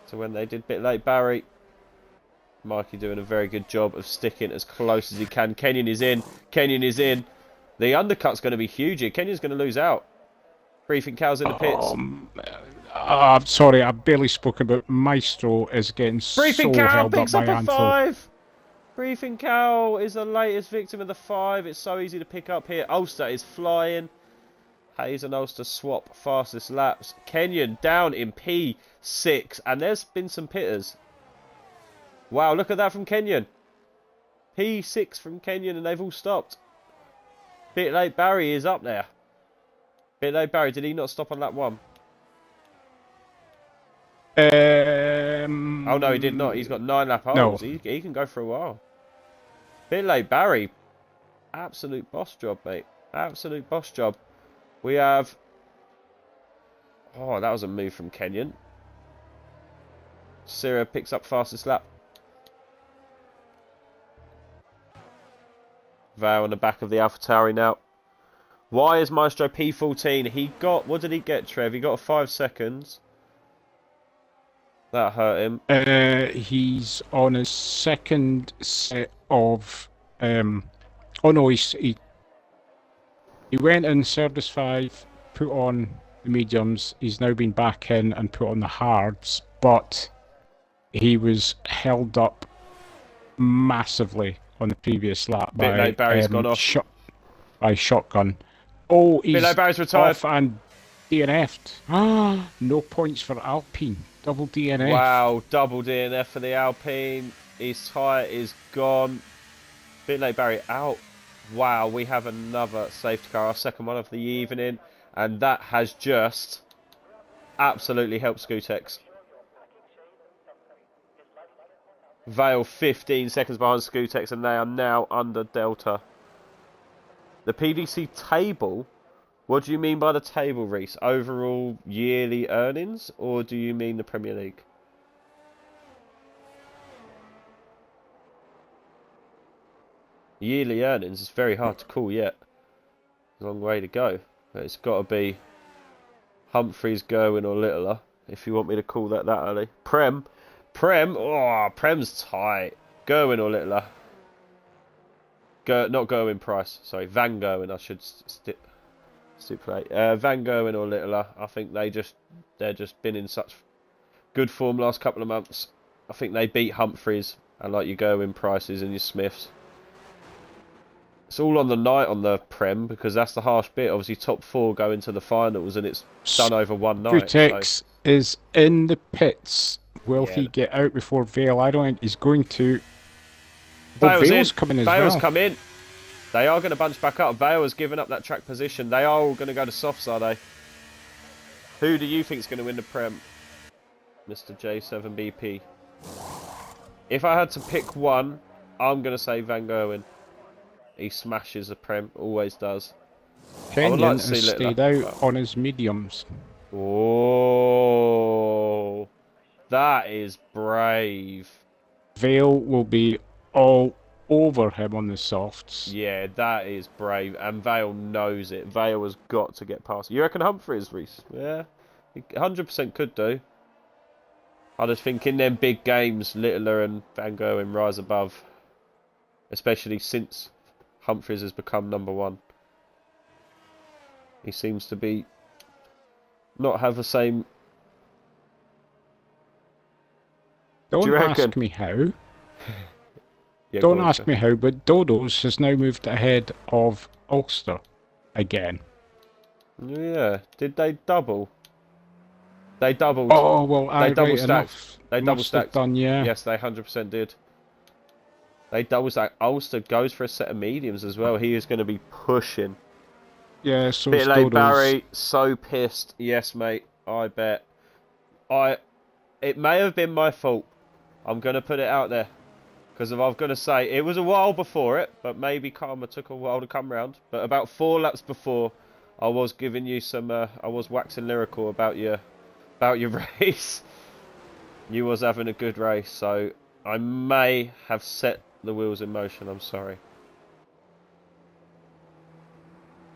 So when they did bit late, Barry. Mikey doing a very good job of sticking as close as he can. Kenyon is in. Kenyon is in. The undercut's going to be huge here. Kenyon's going to lose out. Briefing Cow's in the pits. I'm sorry, I barely spoke about Maestro is getting Briefing so Cow held up picks by up a Antle. 5. Briefing Cow is the latest victim of the 5. It's so easy to pick up here. Ulster is flying. Hayes and Ulster swap fastest laps. Kenyon down in P6. And there's been some pitters. Wow, look at that from Kenyon. P6 from Kenyon, and they've all stopped. Bit late Barry is up there. Bit late Barry, did he not stop on lap 1? Oh no, he did not. He's got 9 lap holes. No. He can go for a while. Bit late Barry. Absolute boss job, mate. Absolute boss job. We have Oh, that was a move from Kenyon. Sira picks up fastest lap. Vale on the back of the AlphaTauri now. Why is Maestro P14? He got, what did he get, Trev? He got 5 seconds. That hurt him. He's on his second set of. Oh no, he went in service 5, put on the mediums. He's now been back in and put on the hards, but he was held up massively on the previous lap Bit late, Barry's gone off. By shotgun. Oh, he's Bit late, Barry's retired. off and DNF'd. No points for Alpine. Double DNF. Wow, double DNF for the Alpine. His tyre is gone. Bit late, Barry out. Wow, we have another safety car, our second one of the evening, and that has just absolutely helped Scootex. Vale 15 seconds behind Scootex, and they are now under Delta. The PDC table, what do you mean by the table, Reese? Overall yearly earnings, or do you mean the Premier League? Yearly earnings is very hard to call yet. A long way to go. But it's got to be Humphreys, Gerwin or Littler, if you want me to call that early. Prem, oh, Prem's tight. Gerwin or Littler. Not Gerwin Price, sorry, Van Gerwen, I should stipulate. Van Gerwen or Littler, I think they're just been in such good form last couple of months. I think they beat Humphreys and like your Gerwin Prices and your Smiths. It's all on the night on the Prem because that's the harsh bit. Obviously, top 4 go into the finals and it's done over one night. Scootex is in the pits. Will he get out before Vale? I don't think he's going to. Vale's coming as well. Vale's come in. They are going to bunch back up. Vale has given up that track position. They are all going to go to softs, are they? Who do you think is going to win the Prem? Mr. J7BP. If I had to pick one, I'm going to say Van Gerwen. He smashes the Prem, always does. Kenyon has stayed out on his mediums. Oh, that is brave. Vale will be all over him on the softs. Yeah, that is brave, and Vale knows it. Vale has got to get past. You reckon Humphreys, Reese? Yeah, he 100% could do. I just think in them big games, Littler and Van Gerwen rise above, especially since Humphreys has become number 1. He seems to be not have the same. Don't ask me how. Don't ask me how, but Dodo's has now moved ahead of Ulster again. Yeah, did they double? They doubled. Oh well, they double stacked. They double must stacked. have done, yeah. Yes, they 100% did. They double stacked. Ulster goes for a set of mediums as well. He is going to be pushing. Yeah, so Bit is late, Dodo's. Barry. So pissed. Yes, mate. I bet. It may have been my fault. I'm going to put it out there. Because I'm going to say, it was a while before it, but maybe karma took a while to come round. But about 4 laps before, I was giving you some, I was waxing lyrical about your race. You was having a good race, so I may have set the wheels in motion, I'm sorry.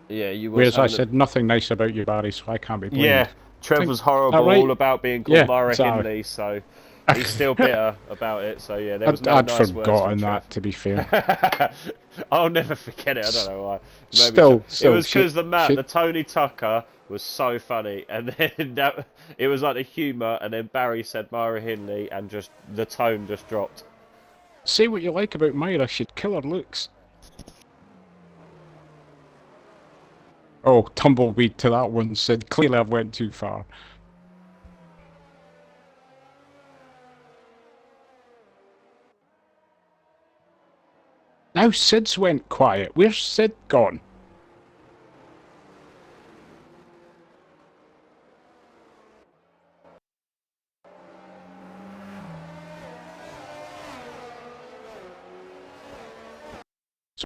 Yeah, you was. Whereas I said nothing nice about you, Barry, so I can't be blamed. Yeah, Trev was horrible, all about being called Mara Hindley, so he's still bitter about it. So yeah, there was no I'd nice forgotten words from that, to be fair. I'll never forget it. I don't know why. Still, it was because the Tony Tucker was so funny, and then it was like the humour, and then Barry said Mara Hindley, and just the tone just dropped. Say what you like about Myra, she'd kill her looks. Oh, tumbleweed to that one, Sid. Clearly I've went too far. Now Sid's went quiet. Where's Sid gone?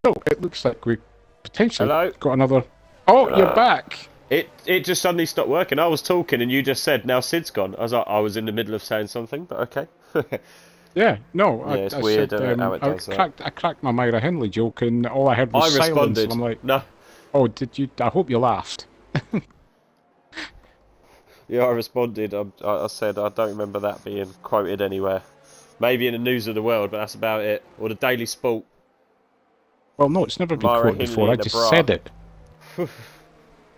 So, it looks like we potentially got another... Oh, you're back! It just suddenly stopped working. I was talking and you just said, now Sid's gone. I was in the middle of saying something, but okay. Yeah, no, Yeah, it's I weird said how it does that. I cracked my Myra Hindley joke, and all I heard was I silence, and responded. I'm like, No. oh, did you? I hope you laughed. Yeah, I responded. I said I don't remember that being quoted anywhere. Maybe in the News of the World, but that's about it. Or the Daily Sport. Well, no, it's never been Myra quoted Hindley before. I in a just bra. said it.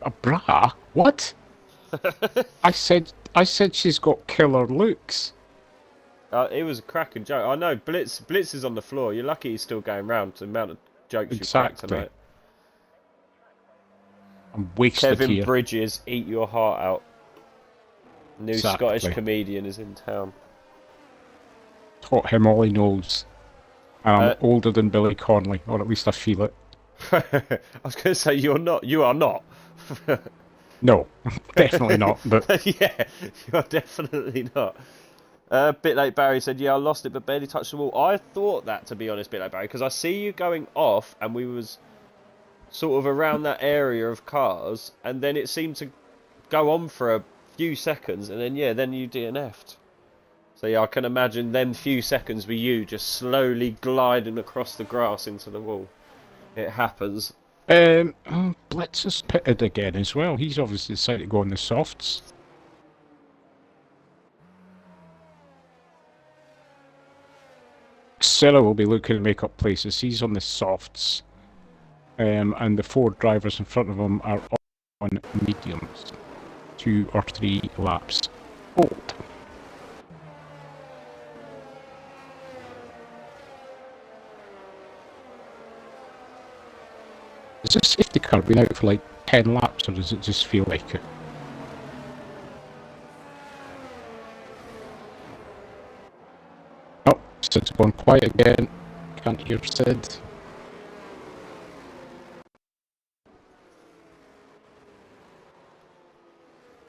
A bra? What? I said she's got killer looks. It was a cracking joke. I know. Blitz is on the floor. You're lucky he's still going round. The amount of jokes you cracked Exactly. tonight. I'm wasted Kevin here. Bridges, eat your heart out. New Scottish Exactly. comedian is in town. Taught him all he knows. And I'm Uh, older than Billy Connolly, or at least I feel it. I was going to say you're not. You are not. No, definitely not. But Yeah, you are definitely not. Bit late Barry said, yeah, I lost it but barely touched the wall. I thought that, to be honest, bit late Barry, because I see you going off and we was sort of around that area of cars, and then it seemed to go on for a few seconds, and then yeah, then you DNF'd. So yeah, I can imagine them few seconds with you just slowly gliding across the grass into the wall. It happens. Blitz is pitted again as well. He's obviously decided to go on the softs. Silla will be looking to make up places. He's on the softs. And the 4 drivers in front of him are on mediums. 2 or 3 laps old. Has this safety car been out for like 10 laps, or does it just feel like it? Oh, Sid's gone quiet again. Can't hear Sid.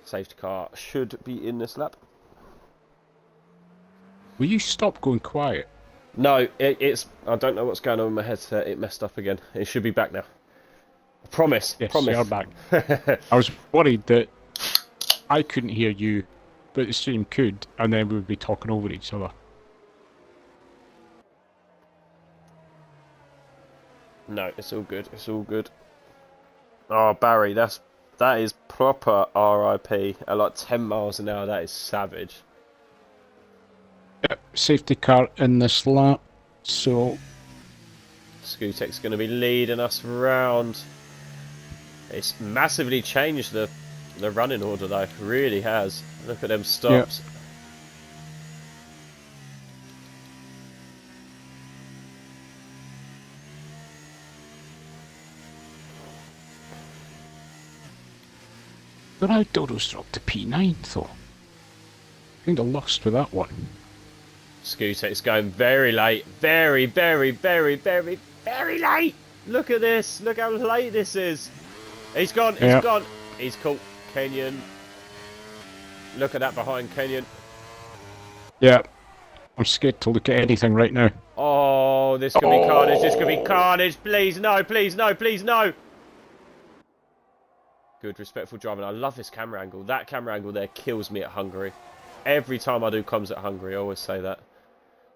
Safety car should be in this lap. Will you stop going quiet? No, it's... I don't know what's going on with my headset. It messed up again. It should be back now. I promise. Yes, Promise. you're back. I was worried that I couldn't hear you, but the stream could, and then we would be talking over each other. No, it's all good. It's all good. Oh, Barry, that is proper RIP at like 10 miles an hour. That is savage. Yep, safety car in this lap, so... Skutek's going to be leading us round. It's massively changed the running order though. It really has. Look at them stops. Yep. Dodo's dropped to P9 though. Kind of lost with that one. Skutek's going very late. Very, very, very, very, very late. Look at this. Look how late this is. He's gone. He's gone. He's caught Kenyon. Look at that behind Kenyon. Yeah. I'm scared to look at anything right now. Oh, this could be carnage. This could be carnage. Please, no. Please, no. Please, no. Good, respectful driving. I love this camera angle. That camera angle there kills me at Hungary. Every time I do comms at Hungary, I always say that.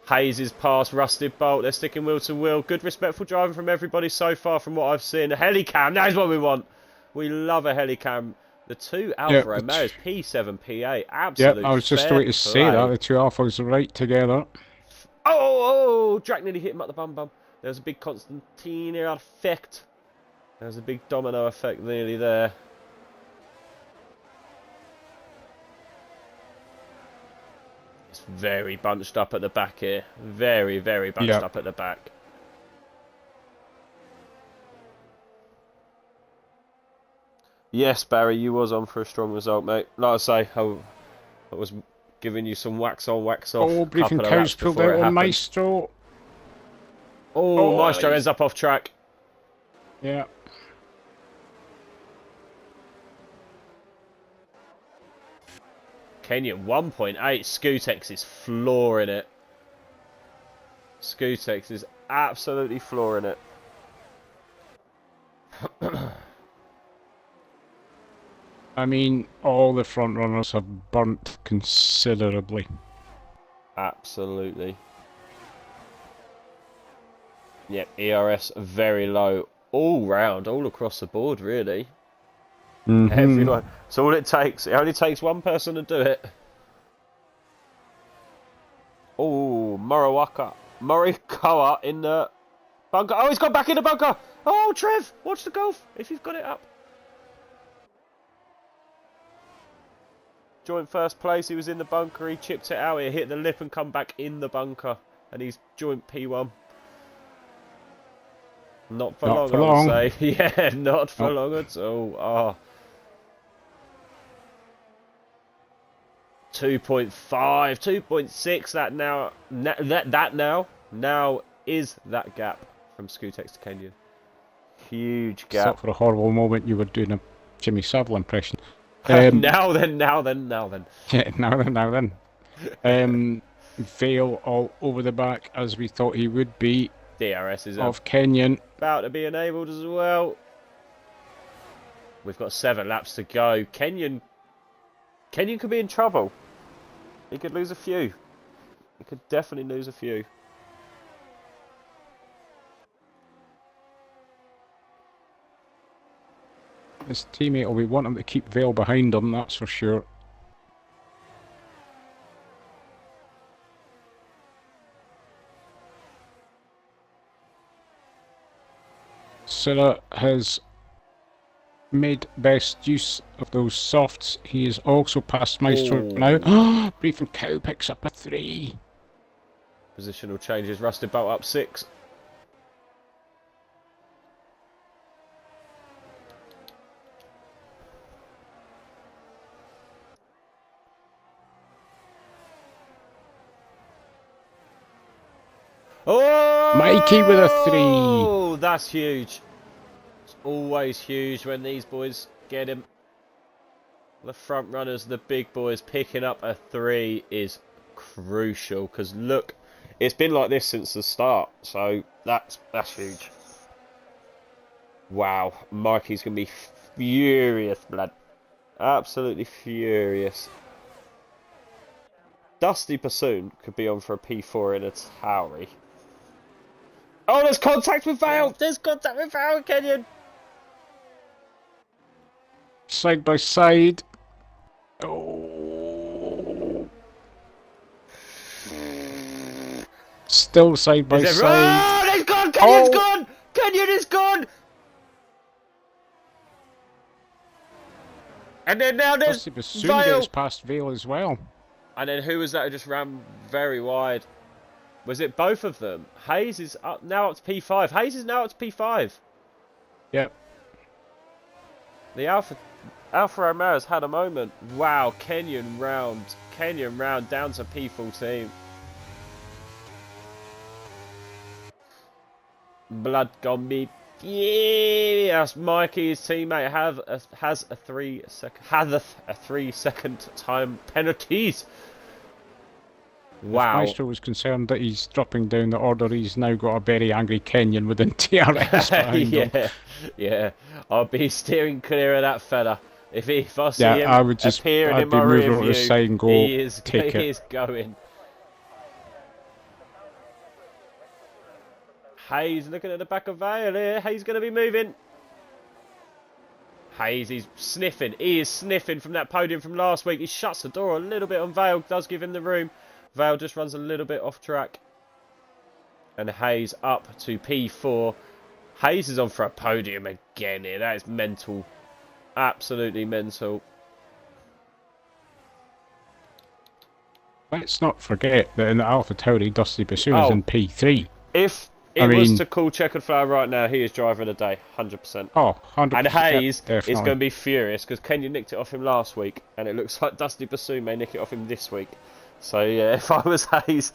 Hayes is past Rusted Bolt. They're sticking wheel to wheel. Good, respectful driving from everybody so far from what I've seen. A helicam. That is what we want. We love a helicam. The 2 Alfa Romeos, P7, P8. Absolute. Yeah, I was just going to say that. The 2 Alphas are right together. Oh, Jack nearly hit him at the bum. There's a big Constantina effect. There's a big domino effect nearly there. It's very bunched up at the back here. Very, very bunched up at the back. Yes, Barry, you was on for a strong result, mate. Like I say, I was giving you some wax on, wax off. Oh, Briefing Cows pulled out on Maestro. Oh, Maestro ends up off track. Yeah. Kenyon 1.8. Skutex is flooring it. Skutex is absolutely flooring it. I mean, all the front runners have burnt considerably. Absolutely. Yep, ERS very low all round, all across the board, really. Everyone. It's all it takes. It only takes one person to do it. Oh, Morikawa in the bunker. Oh, he's gone back in the bunker. Oh, Trev, watch the golf if you've got it up. Joint first place. He was in the bunker. He chipped it out. He hit the lip and come back in the bunker. And he's joint P1. Not for long, I would say. Yeah, not for long at all. Oh. 2.5, 2.6. That now is that gap from Scootex to Kenyon. Huge gap. Except for a horrible moment, you were doing a Jimmy Savile impression. Now then. Yeah, now then. Vale all over the back as we thought he would be. DRS is of Kenyon. About to be enabled as well. We've got 7 laps to go. Kenyon could be in trouble. He could lose a few. He could definitely lose a few. His teammate will be wanting to keep Vale behind him, that's for sure. Silla has made best use of those softs. He is also past Maestro now. Brief and Cow picks up a 3. Positional changes. Rusted Bolt up 6. Oh! Mikey with a 3. Oh, that's huge. It's always huge when these boys get him. The front runners, the big boys, picking up a 3 is crucial. Because look, it's been like this since the start. So that's huge. Wow, Mikey's going to be furious, blood. Absolutely furious. Dusty Bassoon could be on for a P4 in a Tauri. Oh, there's contact with Vale! There's contact with Vale, Kenyon! Side by side. Oh. Still side by side. Oh, he's gone! Kenyon's gone! Kenyon is gone! And then now there's Dusty Bassoon Vale. gets past Vale as well. And then who was that who just ran very wide? Was it both of them? Hayes is now up to P5. Hayes is now up to P5. Yep. The Alfa Romeo's had a moment. Wow, Kenyon round down to P14. Blood gone me. Yes, Mikey's teammate has a 3-second time penalties. Wow. Maestro was concerned that he's dropping down the order. He's now got a very angry Kenyon within TRS behind him. Yeah. I'll be steering clear of that fella. If I see him I would just, appearing I'd in be my moving rear over to the view, side and go, he is going. Hayes looking at the back of Vale here. Hayes going to be moving. Hayes, he's sniffing. He is sniffing from that podium from last week. He shuts the door a little bit on Vale. Does give him the room. Vale just runs a little bit off track. And Hayes up to P4. Hayes is on for a podium again here. That is mental. Absolutely mental. Let's not forget that in the Alpha Tauri, Dusty Bassoon is in P3. If it was to call Checkered Flower right now, he is driver of the day, 100%. Oh, 100%. And Hayes yeah, is going to be furious because Kenyon nicked it off him last week, and it looks like Dusty Bassoon may nick it off him this week. So yeah, if I was Hayes...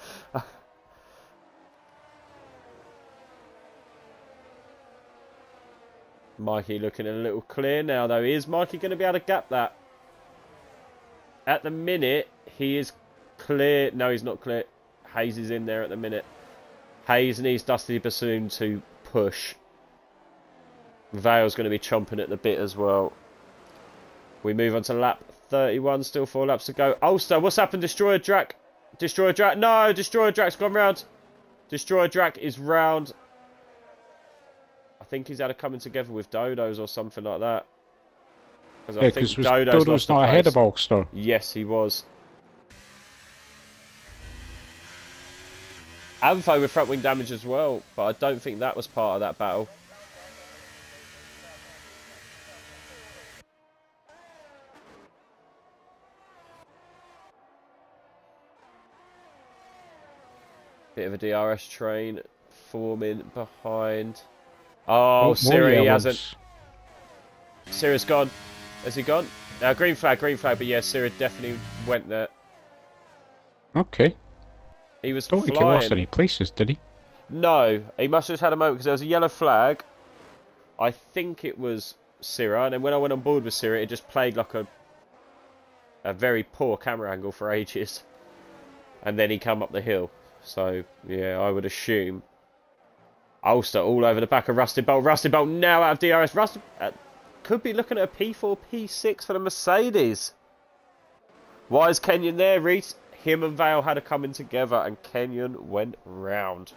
Mikey looking a little clear now, though. Is Mikey going to be able to gap that? At the minute, he is clear. No, he's not clear. Hayes is in there at the minute. Hayes needs Dusty Bassoon to push. Vale's going to be chomping at the bit as well. We move on to lap 31, still 4 laps to go. Ulster, what's happened? Destroyer Drac. Destroyer Drac. No, Destroyer Drac's gone round. Destroyer Drac is round. I think he's had a coming together with Dodos or something like that. Yeah, because Dodo's not ahead of Ulster. Yes, he was. Anfo with front wing damage as well, but I don't think that was part of that battle. Bit of a DRS train forming behind. Oh, Siri hasn't. Siri's gone. Has he gone? Green flag, but yeah, Siri definitely went there. Okay. He was Don't flying. think he lost any places, did he? No, he must have just had a moment because there was a yellow flag. I think it was Siri, and then when I went on board with Siri, it just played like a very poor camera angle for ages. And then he come up the hill. So, yeah, I would assume. Ulster all over the back of Rusty Bolt. Rusty Bolt now out of DRS. Rusty could be looking at a P4, P6 for the Mercedes. Why is Kenyon there, Reese? Him and Vale had a coming together and Kenyon went round.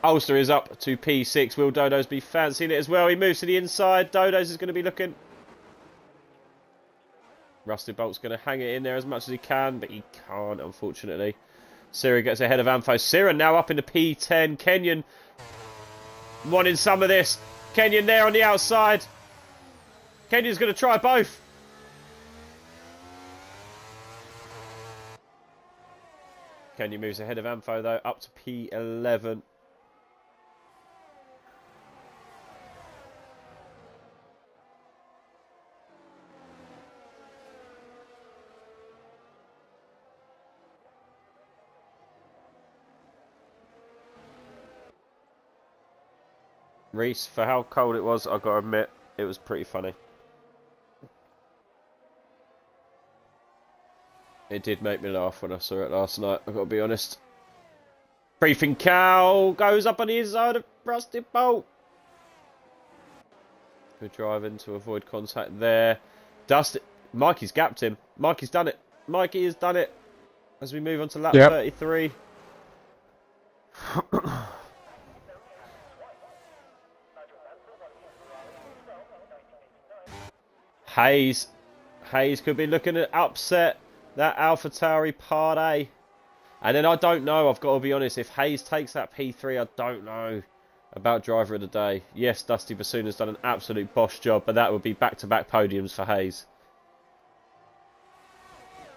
Ulster is up to P6. Will Dodos be fancying it as well? He moves to the inside. Dodos is going to be looking. Rusty Bolt's going to hang it in there as much as he can, but he can't, unfortunately. Sira gets ahead of Anfo. Sira now up into P10. Kenyon wanting some of this. Kenyon there on the outside. Kenyon's going to try both. Kenyon moves ahead of Anfo, though, up to P11. Reese, for how cold it was, I've got to admit, it was pretty funny. It did make me laugh when I saw it last night, I've got to be honest. Briefing Cow goes up on the inside of Rusty Bolt. Good driving to avoid contact there. Dusty, Mikey's gapped him. Mikey's done it. Mikey has done it. As we move on to lap 33. Hayes could be looking at upset that AlphaTauri Part A. And then I don't know, I've got to be honest, if Hayes takes that P3, I don't know about driver of the day. Yes, Dusty Bassoon has done an absolute boss job, but that would be back-to-back podiums for Hayes.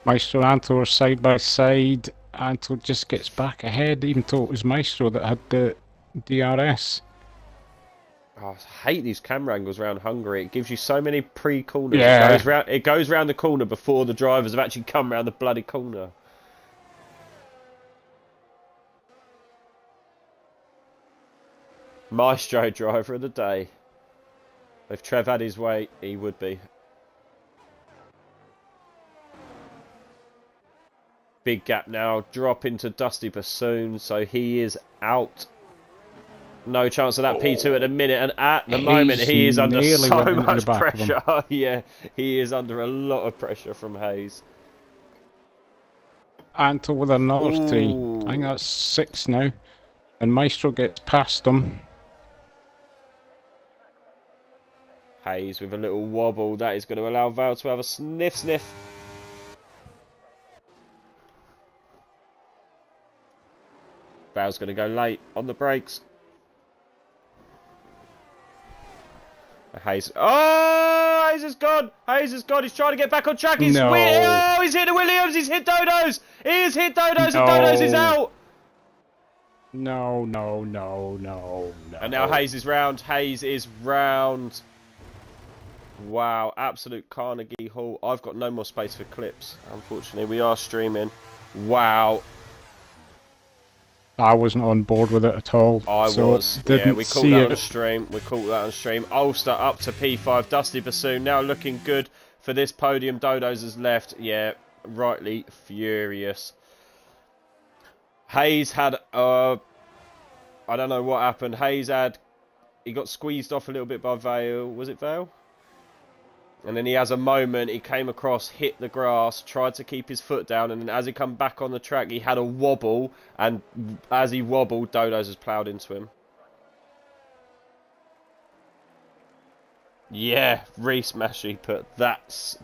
Maestro and Anto are side by side. Anto just gets back ahead, even though it was Maestro that had the DRS. Oh, I hate these camera angles around Hungary. It gives you so many pre-corners. Yeah. It goes round the corner before the drivers have actually come round the bloody corner. Maestro driver of the day. If Trev had his way, he would be. Big gap now. Drop into Dusty Bassoon, so he is out. No chance of that P2 at the minute, and at the moment he is under so much pressure. Yeah, he is under a lot of pressure from Hayes. Anto with another 3. I think that's 6 now. And Maestro gets past him. Hayes with a little wobble. That is going to allow Val to have a sniff. Val's going to go late on the brakes. Hayes. Oh, Hayes is gone. He's trying to get back on track. He's hit the Williams. He's hit Dodos. He has hit Dodos, and Dodos is out. No. And now Hayes is round. Wow, absolute Carnegie Hall. I've got no more space for clips. Unfortunately, we are streaming. Wow. I wasn't on board with it at all. I was. Yeah, we caught that on stream. Ulster up to P5. Dusty Bassoon now looking good for this podium. Dodos has left. Yeah, rightly furious. Hayes had, I don't know what happened. He got squeezed off a little bit by Vale. Was it Vale? And then he has a moment, he came across, hit the grass, tried to keep his foot down, and then as he come back on the track, he had a wobble, and as he wobbled, Dodo's has ploughed into him. Yeah, Reese Massey put that's ...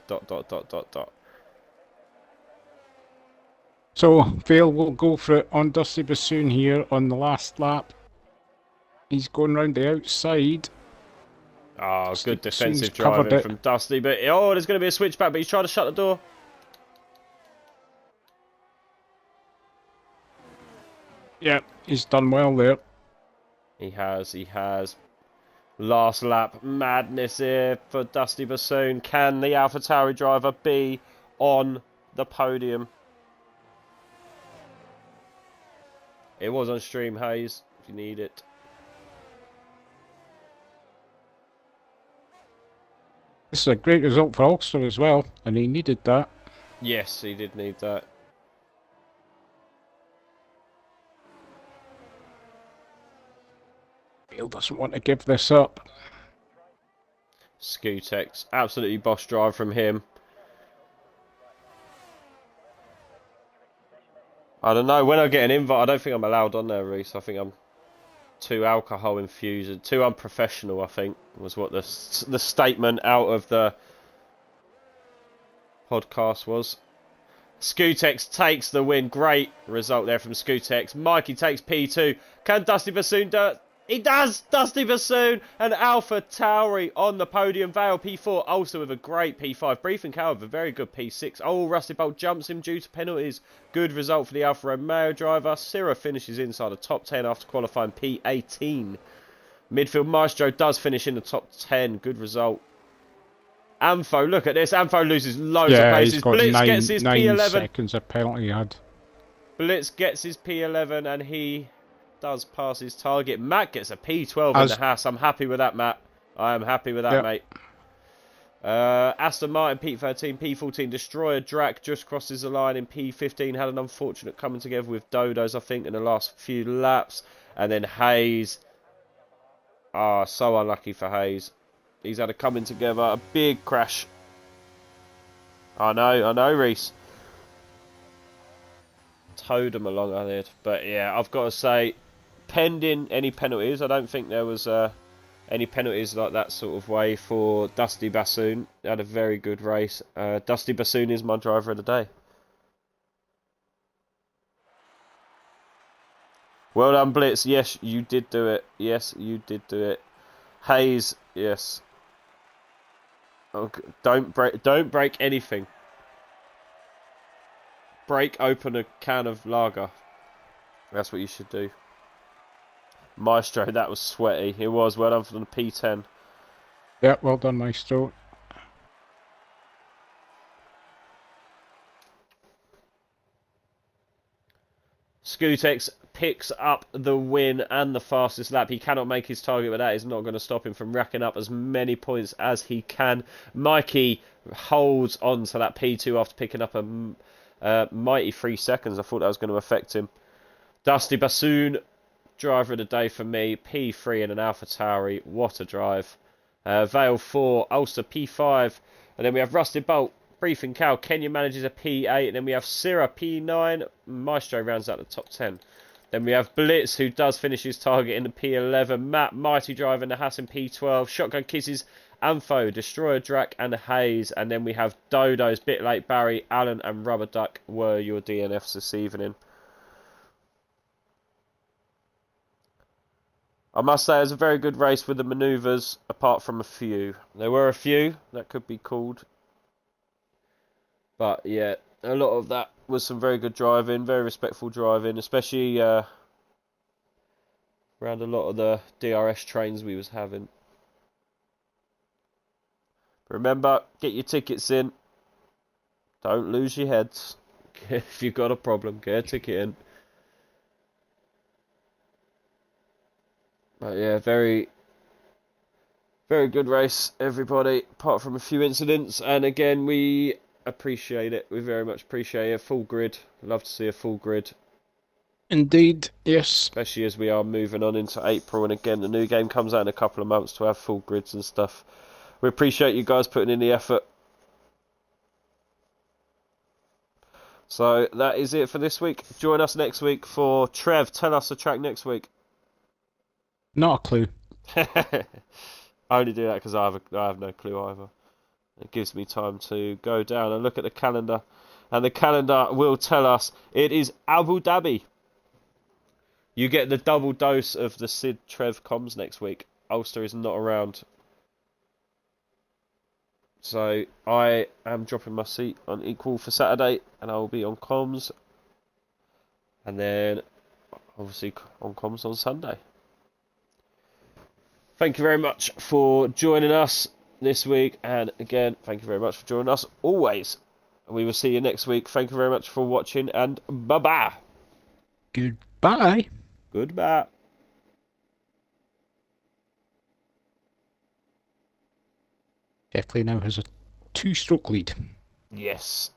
So, Vale will go for it on Dusty Bassoon here on the last lap. He's going round the outside. Oh, good Bassoon's defensive covered driving it. from Dusty, but oh, there's going to be a switchback, but he's trying to shut the door. Yeah, he's done well there. He has. Last lap madness here for Dusty Bassoon. Can the AlphaTauri driver be on the podium? It was on stream, Hayes, if you need it. This is a great result for Ulster as well, and he needed that. Yes, he did need that. Vale doesn't want to give this up. Skutex, absolutely boss drive from him. I don't know, when I get an invite, I don't think I'm allowed on there, Reese. I think I'm too alcohol infused, too unprofessional, I think, was what the statement out of the podcast was. Skutex takes the win. Great result there from Skutex. Mikey takes P2. Can Dusty Bassoon do it? He does! Dusty Bassoon and AlphaTauri on the podium. Vale P4, also with a great P5. Brief and Cow with a very good P6. Oh, Rusty Bolt jumps him due to penalties. Good result for the Alfa Romeo driver. Syrah finishes inside the top 10 after qualifying P18. Midfield Maestro does finish in the top 10. Good result. Amfo, look at this. Amfo loses loads of places. He's got Blitz nine, gets his 9 P11. seconds of penalty had. Blitz gets his P11 and he does pass his target. Matt gets a P12 in the Haas. I'm happy with that, Matt. I am happy with that, mate. Aston Martin P13, P14. Destroyer Drac just crosses the line in P15. Had an unfortunate coming together with Dodos, I think, in the last few laps. And then Hayes. Ah, so unlucky for Hayes. He's had a coming together. A big crash. I know, Reese. Towed him along, I did. But yeah, I've got to say, pending any penalties, I don't think there was any penalties like that sort of way for Dusty Bassoon. He had a very good race. Dusty Bassoon is my driver of the day. Well done, Blitz. Yes, you did do it. Yes, you did do it. Hayes, yes. Okay. Don't break anything. Break open a can of lager. That's what you should do. Maestro, that was sweaty. It was. Well done for the P10. Yeah, well done, Maestro. Skutex picks up the win and the fastest lap. He cannot make his target, but that is not going to stop him from racking up as many points as he can. Mikey holds on to that P2 after picking up a mighty 3 seconds. I thought that was going to affect him. Dusty Bassoon, driver of the day for me. P3 and an AlphaTauri. What a drive. Vale 4, Ulster P5. And then we have Rusty Bolt. Briefing Cow, Kenya manages a P8, and then we have Syrah P9, Maestro rounds out the top 10. Then we have Blitz, who does finish his target in the P11, Matt, Mighty Driver in the Haas in P12, Shotgun Kisses, Amfo, Destroyer Drac and Hayes, and then we have Dodo's, Bit Late Barry, Allen and Rubber Duck were your DNFs this evening. I must say it was a very good race with the manoeuvres, apart from a few. There were a few that could be called. But yeah, a lot of that was some very good driving, very respectful driving, especially around a lot of the DRS trains we was having. Remember, get your tickets in. Don't lose your heads. If you've got a problem, get a ticket in. But yeah, very good race, everybody, apart from a few incidents. And again, we appreciate it. We very much appreciate it. Full grid. Love to see a full grid. Indeed, yes. Especially as we are moving on into April, and again, the new game comes out in a couple of months to have full grids and stuff. We appreciate you guys putting in the effort. So that is it for this week. Join us next week for Trev. Tell us the track next week. Not a clue. I only do that because I have no clue either. It gives me time to go down and look at the calendar, and the calendar will tell us it is Abu Dhabi. You get the double dose of the Sid Trev comms next week. Ulster is not around. So I am dropping my seat on equal for Saturday, and I will be on comms. And then obviously on comms on Sunday. Thank you very much for joining us this week, and again, thank you very much for joining us always. We will see you next week. Thank you very much for watching, and bye-bye. Goodbye. Goodbye. Definitely now has a 2-stroke lead. Yes.